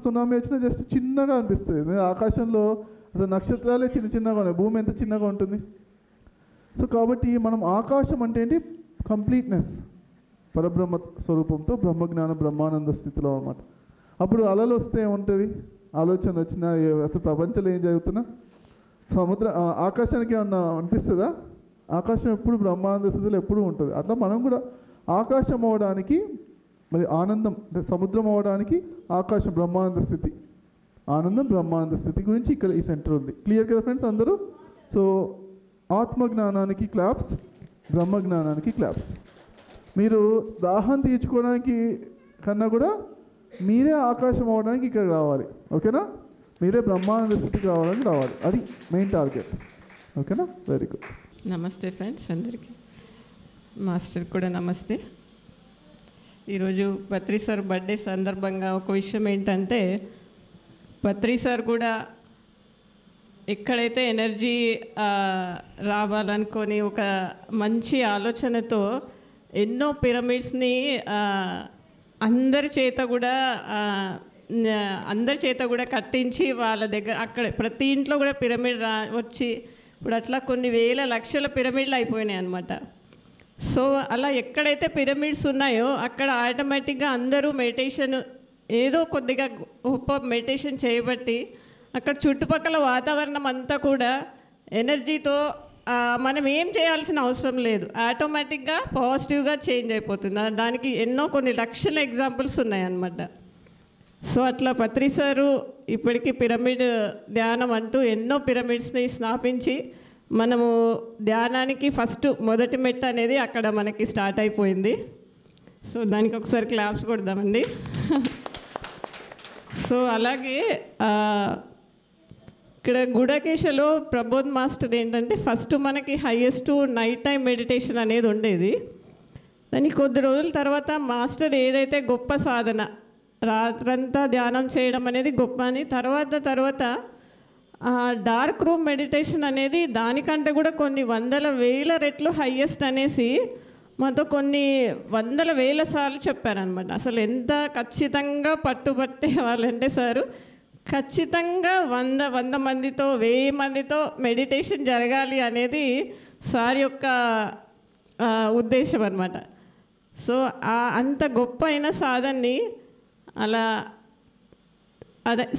సునామీ వచ్చినా జస్ట్ చిన్నగా అనిపిస్తుంది. ఆకాశంలో అసలు నక్షత్రాలే చిన్నగా ఉన్నాయి, భూమి ఎంత చిన్నగా ఉంటుంది. సో కాబట్టి మనం ఆకాశం అంటే ఏంటి, కంప్లీట్నెస్, పరబ్రహ్మ స్వరూపంతో బ్రహ్మజ్ఞాన బ్రహ్మానంద స్థితిలో అన్నమాట. అప్పుడు అలలు వస్తే ఏముంటుంది, ఆలోచన వచ్చినా అసలు ప్రపంచంలో ఏం జరుగుతున్నా ఆకాశానికి ఏమన్నా అనిపిస్తుందా? ఆకాశం ఎప్పుడు బ్రహ్మానంద స్థితిలో ఎప్పుడూ ఉంటుంది. అట్లా మనం కూడా ఆకాశం అవ్వడానికి, మరి ఆనందం అంటే సముద్రం అవ్వడానికి ఆకాశం బ్రహ్మానంద స్థితి, ఆనందం బ్రహ్మానంద స్థితి గురించి ఇక్కడ ఈ సెంటర్ ఉంది. క్లియర్ కదా ఫ్రెండ్స్ అందరూ? సో ఆత్మజ్ఞానానికి క్లాప్స్, బ్రహ్మజ్ఞానానికి క్లాప్స్. మీరు దాహం తీర్చుకోవడానికి కన్నా కూడా మీరే ఆకాశం అవ్వడానికి ఇక్కడ రావాలి. ఓకేనా? మీరే బ్రహ్మానంద స్థితికి రావాలి. అది మెయిన్ టార్గెట్. ఓకేనా? Very good. నమస్తే ఫ్రెండ్స్ అందరికీ, మాస్టర్ కూడా నమస్తే. ఈరోజు పత్రి సార్ బర్త్డే సందర్భంగా ఒక విషయం ఏంటంటే, పత్రి సార్ కూడా ఎక్కడైతే ఎనర్జీ రావాలనుకొని ఒక మంచి ఆలోచనతో ఎన్నో పిరమిడ్స్ని అందరి చేత కూడా కట్టించి వాళ్ళ దగ్గర అక్కడ ప్రతి ఇంట్లో కూడా పిరమిడ్ వచ్చి ఇప్పుడు అట్లా కొన్ని వేల లక్షల పిరమిడ్లు అయిపోయినాయి అన్నమాట. సో అలా ఎక్కడైతే పిరమిడ్స్ ఉన్నాయో అక్కడ ఆటోమేటిక్గా అందరూ మెడిటేషన్ ఏదో కొద్దిగా గొప్ప మెడిటేషన్ చేయబట్టి అక్కడ చుట్టుపక్కల వాతావరణం అంతా కూడా ఎనర్జీతో మనం ఏం చేయాల్సిన అవసరం లేదు, ఆటోమేటిక్గా పాజిటివ్గా చేంజ్ అయిపోతుంది. దానికి ఎన్నో కొన్ని లక్షల ఎగ్జాంపుల్స్ ఉన్నాయన్నమాట. సో అట్లా పత్రి సారు ఇప్పటికీ పిరమిడ్ ధ్యానం అంటూ ఎన్నో పిరమిడ్స్ని స్థాపించి మనము ధ్యానానికి మొదటి మెట్టు అనేది అక్కడ మనకి స్టార్ట్ అయిపోయింది. సో దానికి ఒకసారి క్లాప్స్ కొడదామండి. సో అలాగే ఇక్కడ గుడాకేశలో ప్రబోధ్ మాస్టర్ ఏంటంటే ఫస్ట్ మనకి హైయెస్ట్ నైట్ టైం మెడిటేషన్ అనేది ఉండేది. దానికి కొద్ది రోజుల తర్వాత మాస్టర్ ఏదైతే గొప్ప సాధన రాత్రంతా ధ్యానం చేయడం అనేది గొప్ప అని తర్వాత డార్క్ రూమ్ మెడిటేషన్ అనేది దానికంటే కూడా కొన్ని వందల వేల రెట్లు హైయెస్ట్ అనేసి మాతో కొన్ని వందల వేల సార్లు చెప్పారనమాట. అసలు ఎంత ఖచ్చితంగా పట్టుబట్టే వాళ్ళంటే సారు ఖచ్చితంగా 100 మందితో 1000 మందితో మెడిటేషన్ జరగాలి అనేది సార్ యొక్క ఉద్దేశం అన్నమాట. సో అంత గొప్ప అయిన సాధనని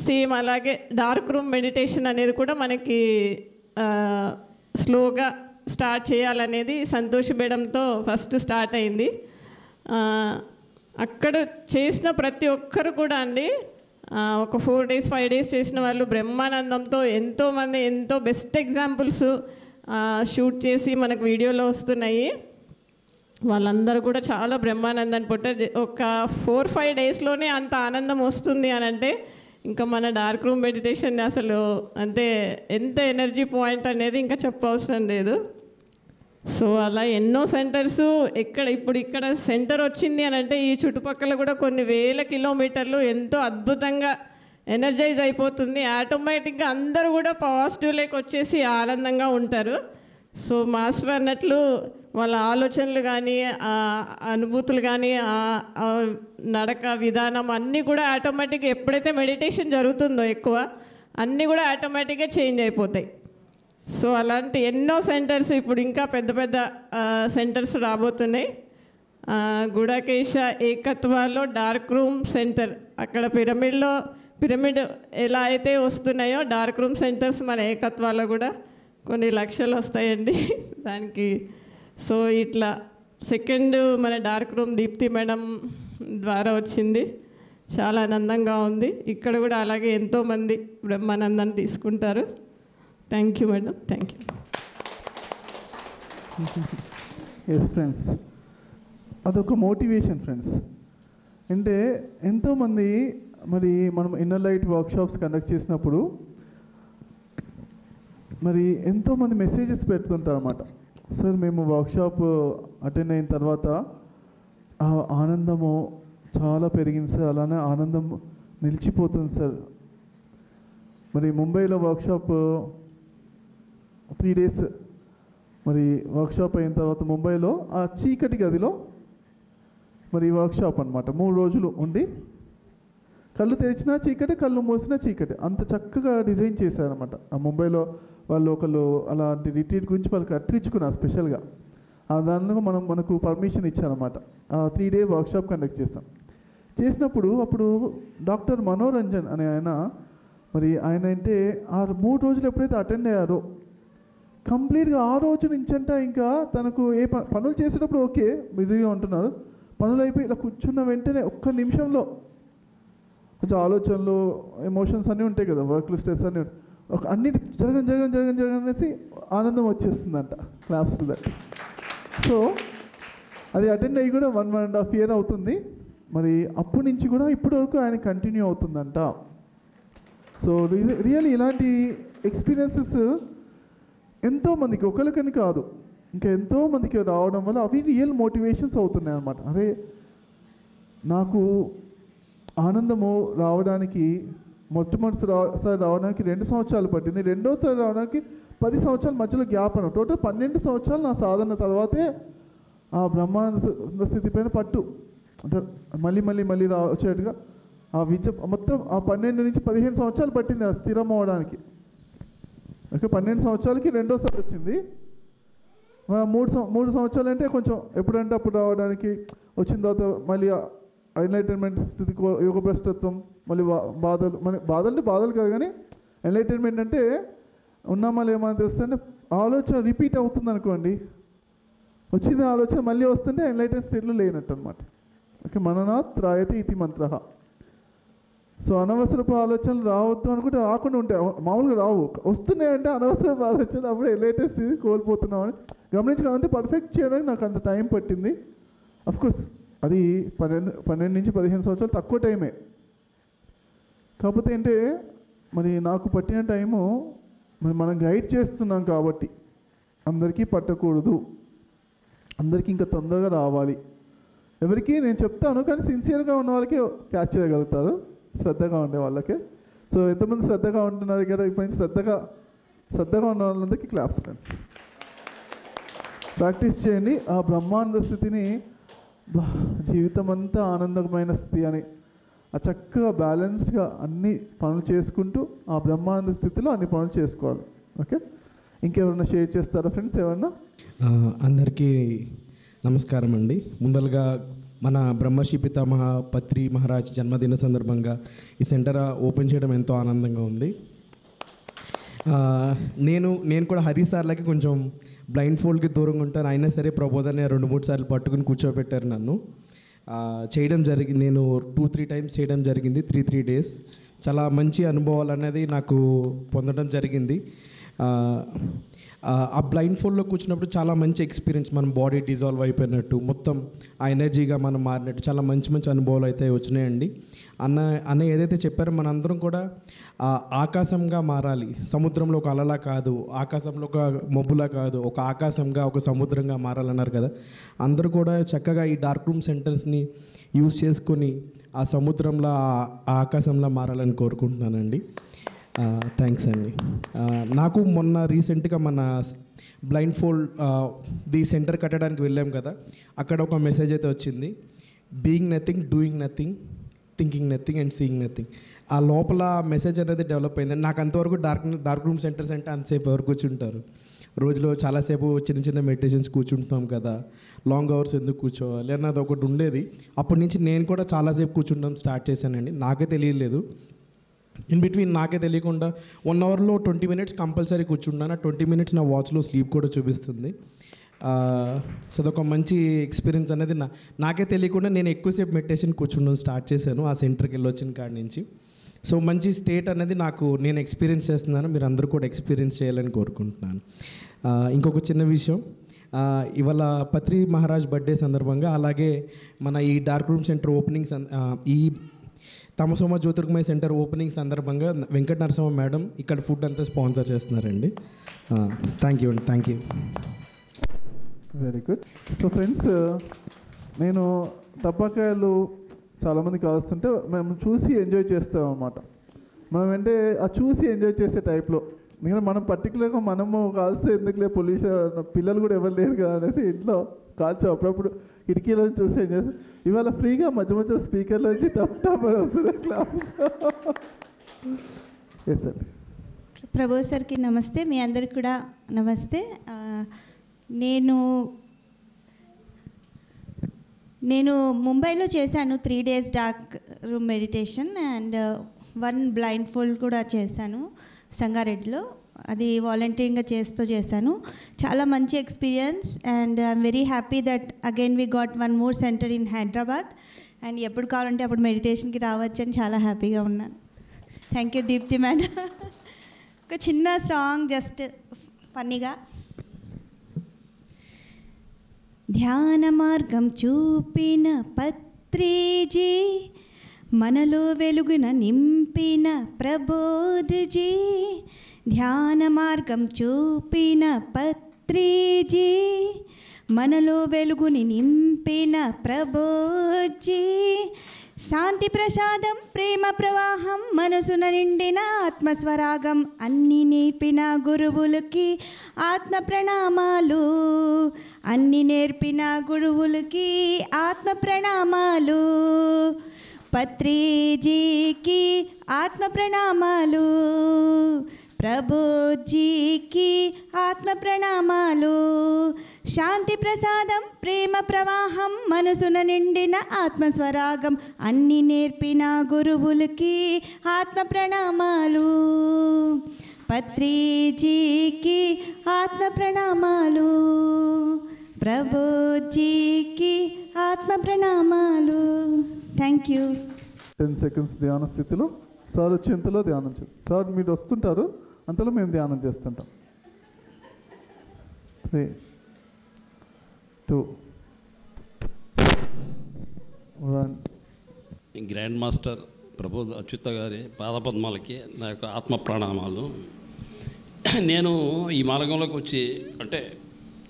సేమ్ అలాగే డార్క్ రూమ్ మెడిటేషన్ అనేది కూడా మనకి స్లోగా స్టార్ట్ చేయాలనేది సంతోష్ మేడంతో ఫస్ట్ స్టార్ట్ అయింది. అక్కడ చేసిన ప్రతి ఒక్కరు కూడా అండి ఒక 4 days 5 days చేసిన వాళ్ళు బ్రహ్మానందంతో ఎంతోమంది ఎంతో బెస్ట్ ఎగ్జాంపుల్స్ షూట్ చేసి మనకు వీడియోలో వస్తున్నాయి. వాళ్ళందరూ కూడా చాలా బ్రహ్మానందాన్ని ఒక 4-5 daysలోనే అంత ఆనందం వస్తుంది అని అంటే ఇంకా మన డార్క్ రూమ్ మెడిటేషన్ అసలు అంటే ఎంత ఎనర్జీ పాయింట్ అనేది ఇంకా చెప్పవసరం లేదు. సో అలా ఎన్నో సెంటర్స్ ఇక్కడ సెంటర్ వచ్చింది అని అంటే ఈ చుట్టుపక్కల కూడా కొన్ని వేల కిలోమీటర్లు ఎంతో అద్భుతంగా ఎనర్జైజ్ అయిపోతుంది. ఆటోమేటిక్గా అందరూ కూడా పాజిటివ్లోకి వచ్చేసి ఆనందంగా ఉంటారు. సో మాస్టర్ అన్నట్లు వాళ్ళ ఆలోచనలు కానీ అనుభూతులు కానీ నడక విధానం అన్నీ కూడా ఆటోమేటిక్గా ఎప్పుడైతే మెడిటేషన్ జరుగుతుందో ఎక్కువ అన్నీ కూడా ఆటోమేటిక్గా చేంజ్ అయిపోతాయి. సో అలాంటి ఎన్నో సెంటర్స్ ఇప్పుడు ఇంకా పెద్ద పెద్ద సెంటర్స్ రాబోతున్నాయి. గుడాకేశ ఏకత్వాలో డార్క్ రూమ్ సెంటర్ అక్కడ పిరమిడ్ ఎలా అయితే వస్తున్నాయో డార్క్ రూమ్ సెంటర్స్ మన ఏకత్వాలో కూడా కొన్ని లక్షలు వస్తాయండి దానికి. సో ఇట్లా సెకండ్ మన డార్క్ రూమ్ దీప్తి మేడం ద్వారా వచ్చింది, చాలా ఆనందంగా ఉంది. ఇక్కడ కూడా అలాగే ఎంతోమంది బ్రహ్మానందాన్ని తీసుకుంటారు. Thank you madam, thank you. Yes friends, అదొక మోటివేషన్ ఫ్రెండ్స్. అంటే ఎంతోమంది మరి మనం ఇన్నర్ లైట్ వర్క్షాప్స్ కండక్ట్ చేసినప్పుడు మరి ఎంతోమంది మెసేజెస్ పెడుతుంటారు అన్నమాట. సార్ మేము వర్క్షాప్ అటెండ్ అయిన తర్వాత ఆ ఆనందము చాలా పెరిగింది సార్, అలానే ఆనందం నిలిచిపోతుంది సార్. మరి ముంబైలో వర్క్షాప్ 3 days మరి వర్క్షాప్ అయిన తర్వాత ముంబైలో ఆ చీకటి గదిలో మరి వర్క్షాప్ అనమాట 3 రోజులు ఉండి, కళ్ళు తెరిచినా చీకటి, కళ్ళు మూసినా చీకటి, అంత చక్కగా డిజైన్ చేశారనమాట. ఆ ముంబైలో వాళ్ళు ఒకళ్ళు అలాంటి రిట్రీట్ గురించి వాళ్ళకి అట్టించుకున్నారు స్పెషల్గా. ఆ దానిలో మనకు పర్మిషన్ ఇచ్చారన్నమాట. ఆ 3 day వర్క్షాప్ కండక్ట్ చేసినప్పుడు అప్పుడు డాక్టర్ మనోరంజన్ అనే ఆయన, మరి ఆయన అంటే ఆ 3 రోజులు ఎప్పుడైతే అటెండ్ అయ్యారో కంప్లీట్గా ఆ రోజు నుంచంట ఇంకా తనకు ఏ పనులు చేసేటప్పుడు ఓకే బిజీగా ఉంటున్నారు, పనులు అయిపోయి ఇలా కూర్చున్న వెంటనే ఒక్క నిమిషంలో కొంచెం ఆలోచనలు ఎమోషన్స్ అన్నీ ఉంటాయి కదా, వర్క్లు స్ట్రెస్ అన్నీ అన్నీ జరగనేసి ఆనందం వచ్చేస్తుందంట. Claps to that. సో అది అటెండ్ అయ్యి కూడా 1.5 year అవుతుంది. మరి అప్పటి నుంచి కూడా ఇప్పటి వరకు ఆయన కంటిన్యూ అవుతుందంట. సో రియల్లీ ఇలాంటి ఎక్స్పీరియన్సెస్ ఎంతోమందికి, ఒకరికని కాదు ఇంకా ఎంతోమందికి రావడం వల్ల అవి రియల్ మోటివేషన్స్ అవుతున్నాయి అన్నమాట. అరే నాకు ఆనందము రావడానికి మొట్టమొదటిసారి రావడానికి 2 సంవత్సరాలు పట్టింది, రెండోసారి రావడానికి 10 సంవత్సరాల మధ్యలో గ్యాప్ అన్న, టోటల్ 12 సంవత్సరాలు నా సాధన తర్వాతే ఆ బ్రహ్మానంద స్థితి పైన పట్టు అంటే మళ్ళీ వచ్చేట్టుగా ఆ మొత్తం ఆ 12 నుంచి 15 సంవత్సరాలు పట్టింది ఆ స్థిరం అవ్వడానికి. ఓకే, 12 సంవత్సరాలకి రెండోసారి వచ్చింది. 3 సంవత్సరాలు అంటే కొంచెం ఎప్పుడంటే అప్పుడు రావడానికి, వచ్చిన తర్వాత మళ్ళీ ఎన్లైటన్మెంట్ స్థితికి, యోగ భ్రష్టత్వం, మళ్ళీ బాధలు కాదు కానీ ఎన్లైటన్మెంట్ అంటే ఉన్నామా లేమని తెలుస్తుంటే ఆలోచన రిపీట్ అవుతుంది అనుకోండి, వచ్చిన ఆలోచన మళ్ళీ వస్తుంటే ఎన్లైటన్ స్టేట్లో లేనట్టు అనమాట. ఓకే, మననాత్ త్రాయతే ఇతి మంత్ర. సో అనవసరపు ఆలోచనలు రావద్దు అనుకుంటే రాకుండా ఉంటాయి, మామూలుగా రావు, వస్తున్నాయంటే అనవసరపు ఆలోచనలు, అప్పుడు లేటెస్ట్ కోల్పోతున్నామని గమనించుకోవాలంటే పర్ఫెక్ట్ చేయడానికి నాకు అంత టైం పట్టింది. అఫ్కోర్స్ అది 12 నుంచి 15 సంవత్సరాలు తక్కువ టైమే. కాకపోతే అంటే మరి నాకు పట్టిన టైము మరి మనం గైడ్ చేస్తున్నాం కాబట్టి అందరికీ పట్టకూడదు, అందరికీ ఇంకా తొందరగా రావాలి. ఎవరికి నేను చెప్తాను కానీ సిన్సియర్గా ఉన్న వాళ్ళకి క్యాచ్ చేయగలుగుతారు, శ్రద్ధగా ఉండే వాళ్ళకే. సో ఎంతమంది శ్రద్ధగా ఉంటున్నారు కదా, ఇప్పుడు శ్రద్ధగా ఉన్న వాళ్ళందరికీ క్లాప్స్ ఫ్రెండ్స్. ప్రాక్టీస్ చేయండి ఆ బ్రహ్మానంద స్థితిని, జీవితం అంతా ఆనందమైన స్థితి అని ఆ చక్కగా బ్యాలెన్స్డ్గా అన్ని పనులు చేసుకుంటూ ఆ బ్రహ్మానంద స్థితిలో అన్ని పనులు చేసుకోవాలి. ఓకే, ఇంకెవరన్నా షేర్ చేస్తారా ఫ్రెండ్స్? ఎవరన్నా? అందరికీ నమస్కారం అండి. ముందలుగా మన బ్రహ్మశ్రీ పితామహ పత్రి మహారాజ్ జన్మదిన సందర్భంగా ఈ సెంటర్ ఓపెన్ చేయడం ఎంతో ఆనందంగా ఉంది. నేను కూడా హరి సార్లకి కొంచెం బ్లైండ్ ఫోల్డ్కి దూరంగా ఉంటాను, అయినా సరే ప్రబోధాన్ని 2-3 సార్లు పట్టుకుని కూర్చోబెట్టారు నన్ను. చేయడం జరిగింది, నేను 2-3 times చేయడం జరిగింది, 3 days. చాలా మంచి అనుభవాలు అనేది నాకు పొందడం జరిగింది. ఆ బ్లైండ్ ఫోల్డ్లో కూర్చున్నప్పుడు చాలా మంచి ఎక్స్పీరియన్స్, మన బాడీ డిజాల్వ్ అయిపోయినట్టు, మొత్తం ఆ ఎనర్జీగా మనం మారినట్టు చాలా మంచి అనుభవాలు అయితే వచ్చినాయండి. అన్న ఏదైతే చెప్పారో మనందరం కూడా ఆకాశంగా మారాలి, సముద్రంలో ఒక అలలా కాదు, ఆకాశంలో ఒక మబ్బులా కాదు, ఒక ఆకాశంగా ఒక సముద్రంగా మారాలన్నారు కదా. అందరూ కూడా చక్కగా ఈ డార్క్ రూమ్ సెంటర్స్ని యూజ్ చేసుకొని ఆ సముద్రంలో ఆ ఆకాశంలో మారాలని కోరుకుంటున్నానండి. థ్యాంక్స్ అండి. నాకు మొన్న రీసెంట్గా మన బ్లైండ్ ఫోల్డ్ ది సెంటర్ కట్టడానికి వెళ్ళాం కదా, అక్కడ ఒక మెసేజ్ అయితే వచ్చింది, being nothing, doing nothing, thinking nothing and seeing nothing. ఆ లోపల మెసేజ్ అనేది డెవలప్ అయింది. నాకు అంతవరకు డార్క్ రూమ్ సెంటర్స్ అంటే అంతసేపు ఎవరు కూర్చుంటారు, రోజులో చాలాసేపు చిన్న మెడిటేషన్స్ కూర్చుంటున్నాం కదా, లాంగ్ అవర్స్ ఎందుకు కూర్చోవాలి అన్నది ఒకటి ఉండేది. అప్పటి నుంచి నేను కూడా చాలాసేపు కూర్చుంటాం స్టార్ట్ చేశానండి, నాకే తెలియలేదు. ఇన్ బిట్వీన్ నాకే తెలియకుండా 1 అవర్లో 20 మినిట్స్ కంపల్సరీ కూర్చుంటాను. 20 మినిట్స్ నా వాచ్లో స్లీప్ కూడా చూపిస్తుంది. సో అదొక మంచి ఎక్స్పీరియన్స్ అనేది నాకే తెలియకుండా నేను ఎక్కువసేపు మెడిటేషన్ కూర్చుండడం స్టార్ట్ చేశాను ఆ సెంటర్కి వెళ్ళి వచ్చిన కాడి నుంచి. సో మంచి స్టేట్ అనేది నేను ఎక్స్పీరియన్స్ చేస్తున్నాను, మీరు అందరూ కూడా ఎక్స్పీరియన్స్ చేయాలని కోరుకుంటున్నాను. ఇంకొక చిన్న విషయం, ఇవాళ పత్రి మహారాజ్ బర్త్డే సందర్భంగా, అలాగే మన ఈ డార్క్ రూమ్ సెంటర్ ఓపెనింగ్స్, ఈ తమసోమ జ్యోతిర్గమయ సెంటర్ ఓపెనింగ్ సందర్భంగా వెంకట నరసింహ మేడం ఇక్కడ ఫుడ్ అంతా స్పాన్సర్ చేస్తున్నారండి. థ్యాంక్ యూ అండి, thank you. Very good. So friends, నేను టపాకాయలు చాలామంది కాలుస్తుంటే మేము చూసి ఎంజాయ్ చేస్తాం అన్నమాట. మనం అంటే ఆ చూసి ఎంజాయ్ చేసే టైప్లో, ఎందుకంటే మనం పర్టికులర్గా మనము కాల్స్తే ఎందుకులే పొల్యూషన్, పిల్లలు కూడా ఎవరు లేరు కదా అనేసి ఇంట్లో కాల్చాం. అప్పుడప్పుడు కిటికీలో చూసి ఎంజాయ్ చేస్తాం. ఇవాళ ఫ్రీగా మధ్య మధ్య స్పీకర్లో వచ్చి టప్ టప్ అని వస్తుంది క్లాస్. Yes sir. ప్రభు సార్కి నమస్తే, మీ అందరికి కూడా నమస్తే. నేను ముంబైలో చేశాను 3 days dark room meditation and 1 blindfold కూడా చేశాను సంగారెడ్డిలో. అది వాలంటీరింగ్గా చేశాను. చాలా మంచి experience and I'm very happy that again we got 1 more centre in Hyderabad. And ఎప్పుడు కావాలంటే అప్పుడు మెడిటేషన్కి రావచ్చని చాలా హ్యాపీగా ఉన్నాను. Thank you Deepti madam. ఒక చిన్న సాంగ్ జస్ట్ ఫన్నీగా. ధ్యాన మార్గం చూపిన పత్రిజీ, మనలో వెలుగున నింపిన ప్రబోధజీ. ధ్యాన మార్గం చూపిన పత్రిజీ, మనలో వెలుగుని నింపిన ప్రబోధజీ. శాంతి ప్రసాదం ప్రేమ ప్రవాహం మనసున నిండిన ఆత్మస్వరాగం, అన్ని నేర్పిన గురువులకి ఆత్మ ప్రణామాలు. అన్ని నేర్పిన గురువులకి ఆత్మ ప్రణామాలు. పత్రిజీకి ఆత్మ ప్రణామాలు. ప్రభుజీకి ఆత్మ ప్రణామాలు. శాంతి ప్రసాదం ప్రేమ ప్రవాహం మనసున నిండిన ఆత్మస్వరాగం, అన్ని నేర్పిన గురువులకి ఆత్మ ప్రణామాలు. పత్రిజీకి ఆత్మ ప్రణామాలు. ప్రభుజీకి ఆత్మ ప్రణామాలు. Thank you. 10 seconds ధ్యాన స్థితిలో సార్ వచ్చేంతలో ధ్యానం చేస్తాం. సార్ మీరు వస్తుంటారు, అంతలో మేము ధ్యానం చేస్తుంటాం. 3, 2, 1. గ్రాండ్ మాస్టర్ ప్రభు అచ్యుత గారి పాదపద్మాలకి నా యొక్క ఆత్మ ప్రణామాలు. నేను ఈ మార్గంలోకి వచ్చి అంటే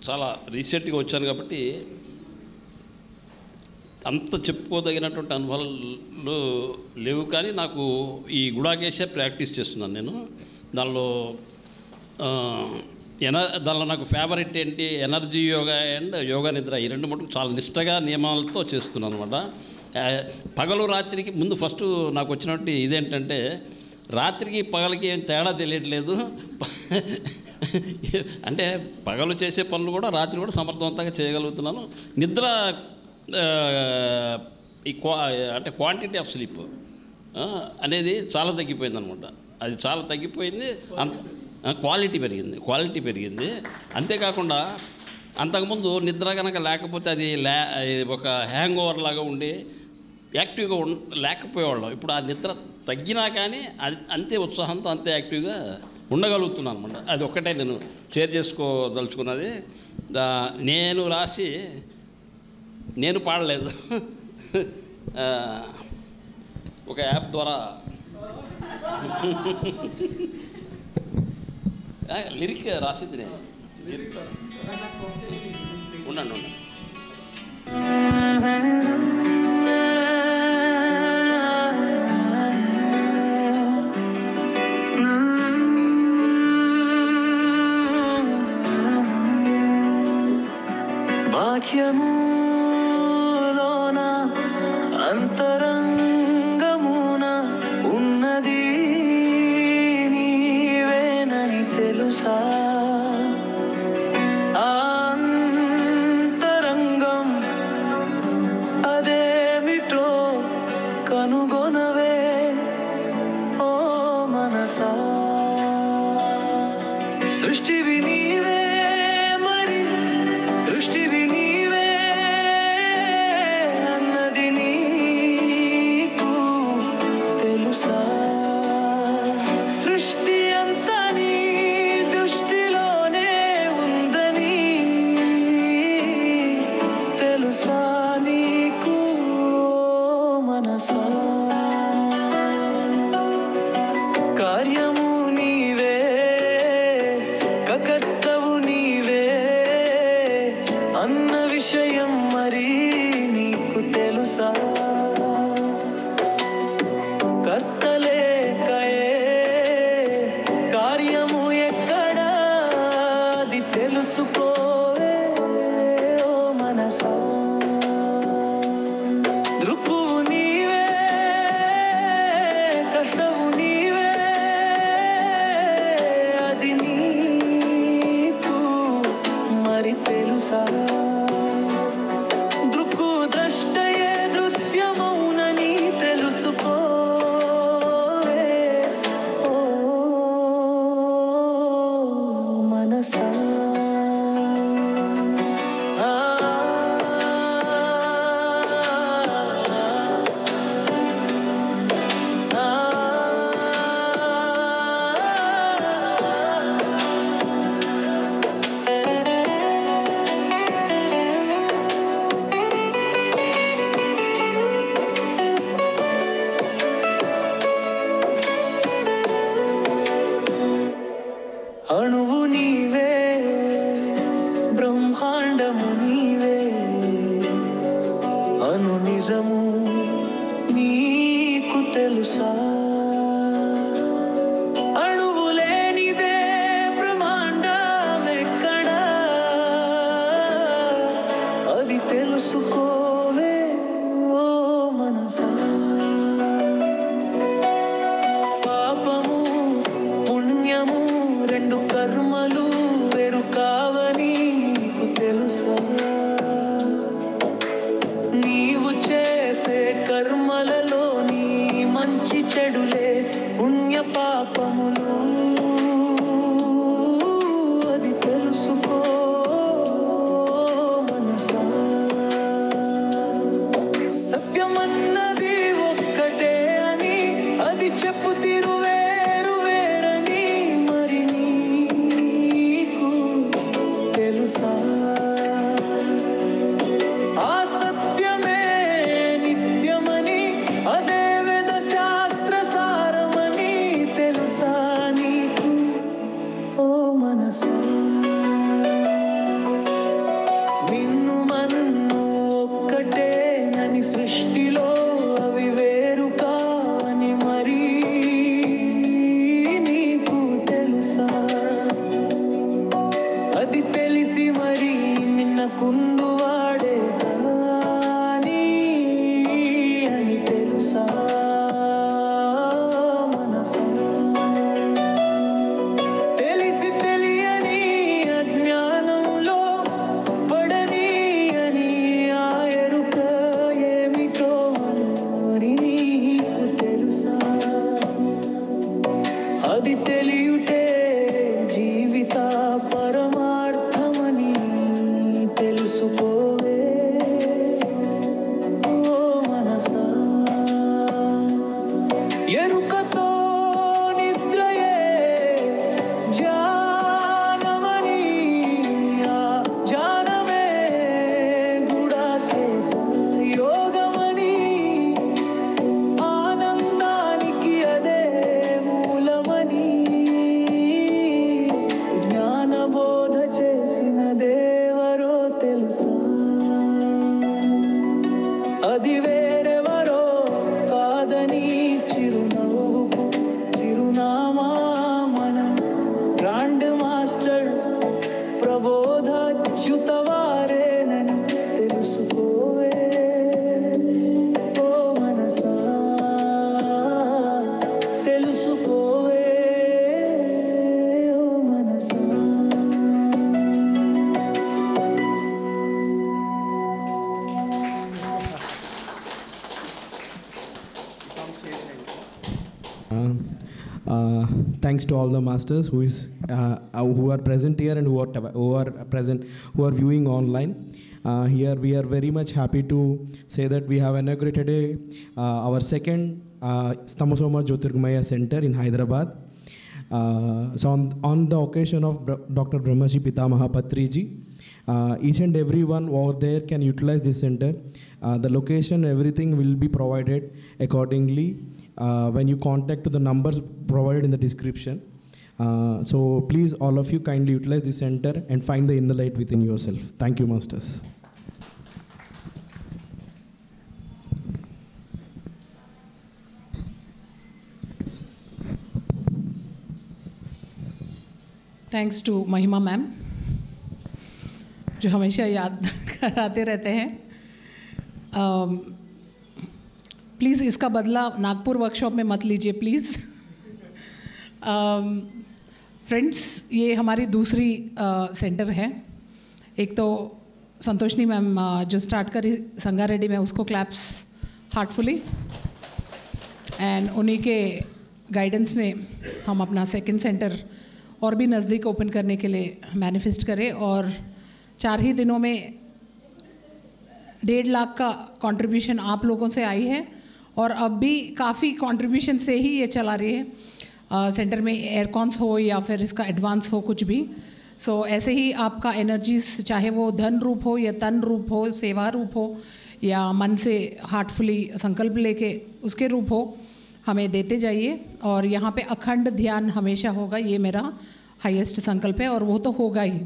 చాలా రీసెంట్గా వచ్చాను కాబట్టి అంత చెప్పుకోదగినటువంటి అనుభవాలు లేవు, కానీ నాకు ఈ గుడాకేశే ప్రాక్టీస్ చేస్తున్నాను నేను. దానిలో దానిలో నాకు ఫేవరెట్ ఏంటి, ఎనర్జీ యోగా అండ్ యోగా నిద్ర, ఈ 2 మటుకు చాలా నిష్టగా నియమాలతో చేస్తున్నాను అనమాట. పగలు రాత్రికి ముందు ఫస్ట్ నాకు వచ్చినట్టు ఇదేంటంటే, రాత్రికి పగలకి ఏం తేడా తెలియట్లేదు. అంటే పగలు చేసే పనులు కూడా రాత్రి కూడా సమర్థవంతంగా చేయగలుగుతున్నాను. నిద్ర అంటే క్వాంటిటీ ఆఫ్ స్లీప్ అనేది చాలా తగ్గిపోయింది అనమాట. అది చాలా తగ్గిపోయింది, అంత క్వాలిటీ పెరిగింది. అంతేకాకుండా అంతకుముందు నిద్ర కనుక లేకపోతే అది ఒక హ్యాంగ్ ఓవర్ లాగా ఉండి యాక్టివ్గా లేకపోయేవాళ్ళం. ఇప్పుడు ఆ నిద్ర తగ్గినా కానీ అది అంతే ఉత్సాహంతో అంతే యాక్టివ్గా ఉండగలుగుతున్నాను అనమాట. అది ఒక్కటే నేను షేర్ చేసుకోదలుచుకున్నది. నేను రాసి నేను పాడలేదు, ఒక యాప్ ద్వారా లిరిక్ రాసింది నేను. ఉండండి వాక్యములోన అంతరంగమున ఉన్నది నీవేనని తెలుసా. అంతరంగం అదేమిటో కనుగొనవే ఓ నీకు తెలుసా అణువులేనిదే బ్రహ్మాండమెక్కడా అది తెలుసుకోవే ఓ మనసా పాపము పుణ్యము రెండు కర్మలు వేరు కావని నీకు తెలుసా నీవు చేసే కర్మలలోని మంచి చెడులే పుణ్య పాపములు అది తెలుసుకో మనసా సత్యమన్నది ఒక్కటే అని అది చెప్పు తీరు వేరు వేరని మరి నీకు తెలుసా ఆ సత్యమే నిత్యమని అదే వేద శాస్త్ర సారమని తెలుసా నీకు ఓ మనసా నిన్ను మన్ను ఒక్కటే నని సృష్టిలో అవి వేరు కావని మరి నీకు తెలుసా అది తెలిసి మరి నిన్న కుందువాడే కానీ అని తెలుసా మనసా తెలిసి తెలియని అజ్ఞానంలో పడని అని ఆ ఎరుక ఏమిటో మరి నీకు తెలుసా అది తెలియుటే జీవిత పరమార్థమని తెలుసుకోవే ఓ మనసా ఎరుకతో నిద్రయే జానమని ఆ జానమే గుడాకే యోగమని ఆనందానికి అదే మూలమని జ్ఞానబోధ చేసిన దేవరో తెలుసా అది వేరెవరో కాదని చిరునవ్వుకు చిరునామా మన గ్రాండ్ మాస్టర్ ప్రబోధాచ్యుత వారేనని తెలుసుకోవే ఓ మనసా తెలుసుకోవే ఓ మనసా Thanks to all the masters who are present here and who are viewing online. Here we are very much happy to say that we have inaugurated our second Stamasoma Jyotirgamaya Center in Hyderabad. So on the occasion of Dr. Brahmaji Pitamaha Patriji, each and everyone over there can utilize this center. The location, everything will be provided accordingly when you contact to the numbers provided in the description. So please, all of you, kindly utilize this center and find the inner light within yourself. Thank you, masters. Thanks to Mahima ma'am जो हमेशा याद कराते रहते हैं। Please इसका बदला Nagpur workshop में मत लीजिए प्लीज़। फ्रेंड्स, ये हमारी दूसरी सेंटर है। एक तो संतोषनी मैम जो स्टार्ट करी संगारेड्डी में, उसको क्लैप्स हार्टफुली, एंड उन्हीं के गाइडेंस में हम अपना सेकंड सेंटर और भी नज़दीक ओपन करने के लिए मैनिफेस्ट करें। और 4 ही दिनों में 1.5 लाख का कंट्रीब्यूशन आप लोगों से आई है और अब भी काफ़ी कंट्रीब्यूशन से ही ये चला रही है। सेंटर में एयरकॉन्स हो या फिर इसका एडवांस हो कुछ भी, सो ऐसे ही आपका एनर्जीज, चाहे वो धन रूप हो या तन रूप हो, सेवा रूप हो या मन से हार्टफुली संकल्प लेके उसके रूप हो, हमें देते जाइए। और यहाँ पे अखंड ध्यान हमेशा होगा, ये मेरा हाईएस्ट संकल्प है और वो तो होगा ही।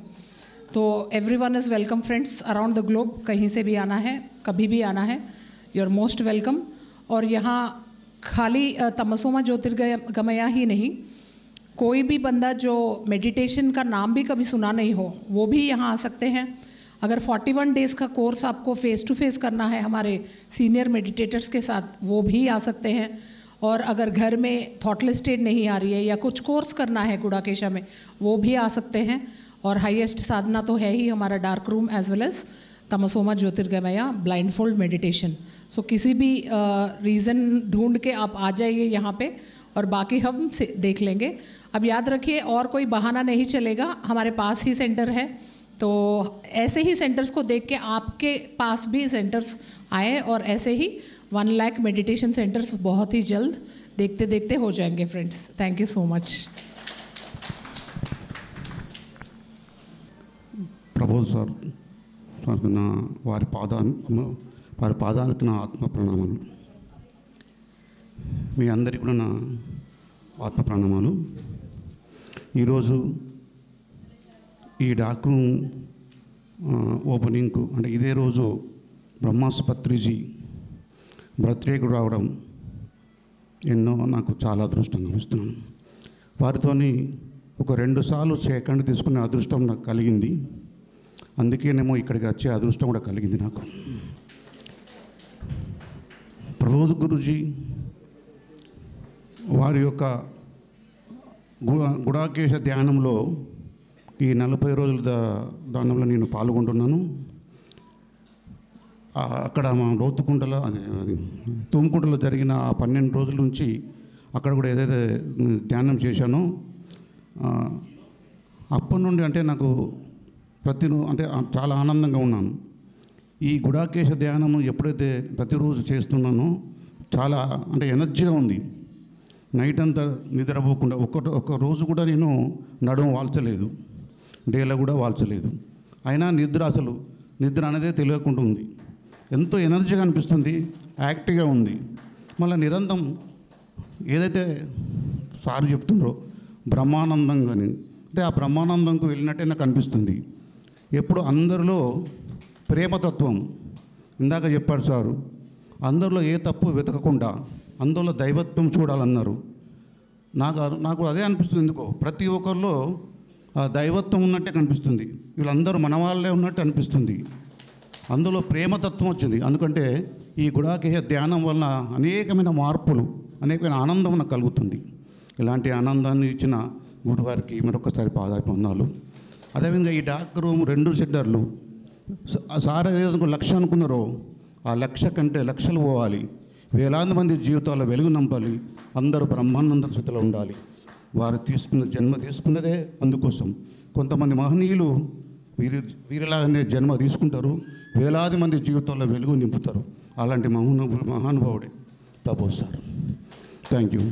तो everyone is welcome friends around the globe, कहीं से भी आना है, कभी भी आना है, यू आर मोस्ट वेलकम। और यहाँ खाली तमसोमा ज्योतिर्गमया ही नहीं, कोई भी बंदा जो मेडिटेशन का नाम भी कभी सुना नहीं हो वो भी यहाँ आ सकते हैं। अगर 41 डेज़ का कोर्स आपको फ़ेस टू फेस करना है हमारे सीनियर मेडिटेटर्स के साथ, वो भी आ सकते हैं। और अगर घर में थॉटलेस स्टेट नहीं आ रही है या कुछ कोर्स करना है गुड़ाकेशा में, वो भी आ सकते हैं। और हाईएस्ट साधना तो है ही हमारा dark room as well as Tamasoma Jyotirgamaya blindfold meditation. So किसी भी रीज़न ढूंढ के आप आ जाइए यहाँ पे और बाकी हम से देख लेंगे। अब याद रखिए और कोई बहाना नहीं चलेगा, हमारे पास ही सेंटर है, तो ऐसे ही सेंटर्स को देख के आपके पास भी सेंटर्स आए और ऐसे ही 1 लाख मेडिटेशन सेंटर्स बहुत ही जल्द देखते देखते हो जाएंगे friends. Thank you so much. Prabhu sir నా వారి పాదాలకు నా ఆత్మ ప్రణామాలు, మీ అందరికీ కూడా నా ఆత్మ ప్రణామాలు। ఈరోజు ఈ డార్క్ రూమ్ ఓపెనింగ్కు అంటే ఇదే రోజు బ్రహ్మాస్ పత్రిజీ బర్త్డేకు రావడం ఎన్నో నాకు చాలా అదృష్టంగా భావిస్తున్నాను। వారితోని ఒక 2 సార్లు సెకండ్ తీసుకునే అదృష్టం నాకు కలిగింది, అందుకేనేమో ఇక్కడికి వచ్చే అదృష్టం కూడా కలిగింది నాకు। ప్రబోధ్ గురుజీ వారి యొక్క గుడాకేశ ధ్యానంలో ఈ 40 రోజుల దానంలో నేను పాల్గొంటున్నాను। అక్కడ మా లోతుకుంటలో అది తుమ్కుంటలో జరిగిన 12 రోజుల నుంచి అక్కడ కూడా ఏదైతే ధ్యానం చేశానో అప్పటి నుండి అంటే నాకు అంటే చాలా ఆనందంగా ఉన్నాను। ఈ గుడాకేశ ధ్యానం ఎప్పుడైతే ప్రతిరోజు చేస్తున్నానో చాలా అంటే ఎనర్జీగా ఉంది। నైట్ అంతా నిద్రపోకుండా ఒక్క రోజు కూడా నేను నడుము వాల్చలేదు, డేలో కూడా వాల్చలేదు, అయినా నిద్ర అనేదే తెలియకుండా ఉంది। ఎంతో ఎనర్జీగా అనిపిస్తుంది, యాక్టివ్గా ఉంది। మళ్ళీ నిరంతరం ఏదైతే సార్ చెప్తుండ్రో బ్రహ్మానందం కానీ అంటే ఆ బ్రహ్మానందంకు వెళ్ళినట్టే నాకు అనిపిస్తుంది। ఎప్పుడు అందరిలో ప్రేమతత్వం, ఇందాక చెప్పాడు సారు, అందరిలో ఏ తప్పు వెతకకుండా అందరిలో దైవత్వం చూడాలన్నారు। నాకు అదే అనిపిస్తుంది, ఎందుకో ప్రతి ఒక్కరిలో ఆ దైవత్వం ఉన్నట్టే కనిపిస్తుంది, వీళ్ళందరూ మన వాళ్ళే ఉన్నట్టు అనిపిస్తుంది, అందులో ప్రేమతత్వం వచ్చింది। అందుకంటే ఈ గుడాకేశ ధ్యానం వల్ల అనేకమైన మార్పులు, అనేకమైన ఆనందం నాకు కలుగుతుంది। ఇలాంటి ఆనందాన్ని ఇచ్చిన గురువారికి మరొకసారి పాదాభివందనాలు। అదేవిధంగా ఈ డార్క్ రూమ్ 2 సెంటర్లు సార్ ఏదో లక్ష్యం అనుకున్నారో ఆ లక్ష్య కంటే లక్షలు పోవాలి, వేలాది మంది జీవితాల్లో వెలుగు నింపాలి, అందరూ బ్రహ్మానంద స్థితిలో ఉండాలి। వారు జన్మ తీసుకున్నదే అందుకోసం। కొంతమంది మహనీయులు వీరిలాగానే జన్మ తీసుకుంటారు, వేలాది మంది జీవితాల్లో వెలుగు నింపుతారు। అలాంటి మహానుభావుడే ప్రభు సార్। Thank you.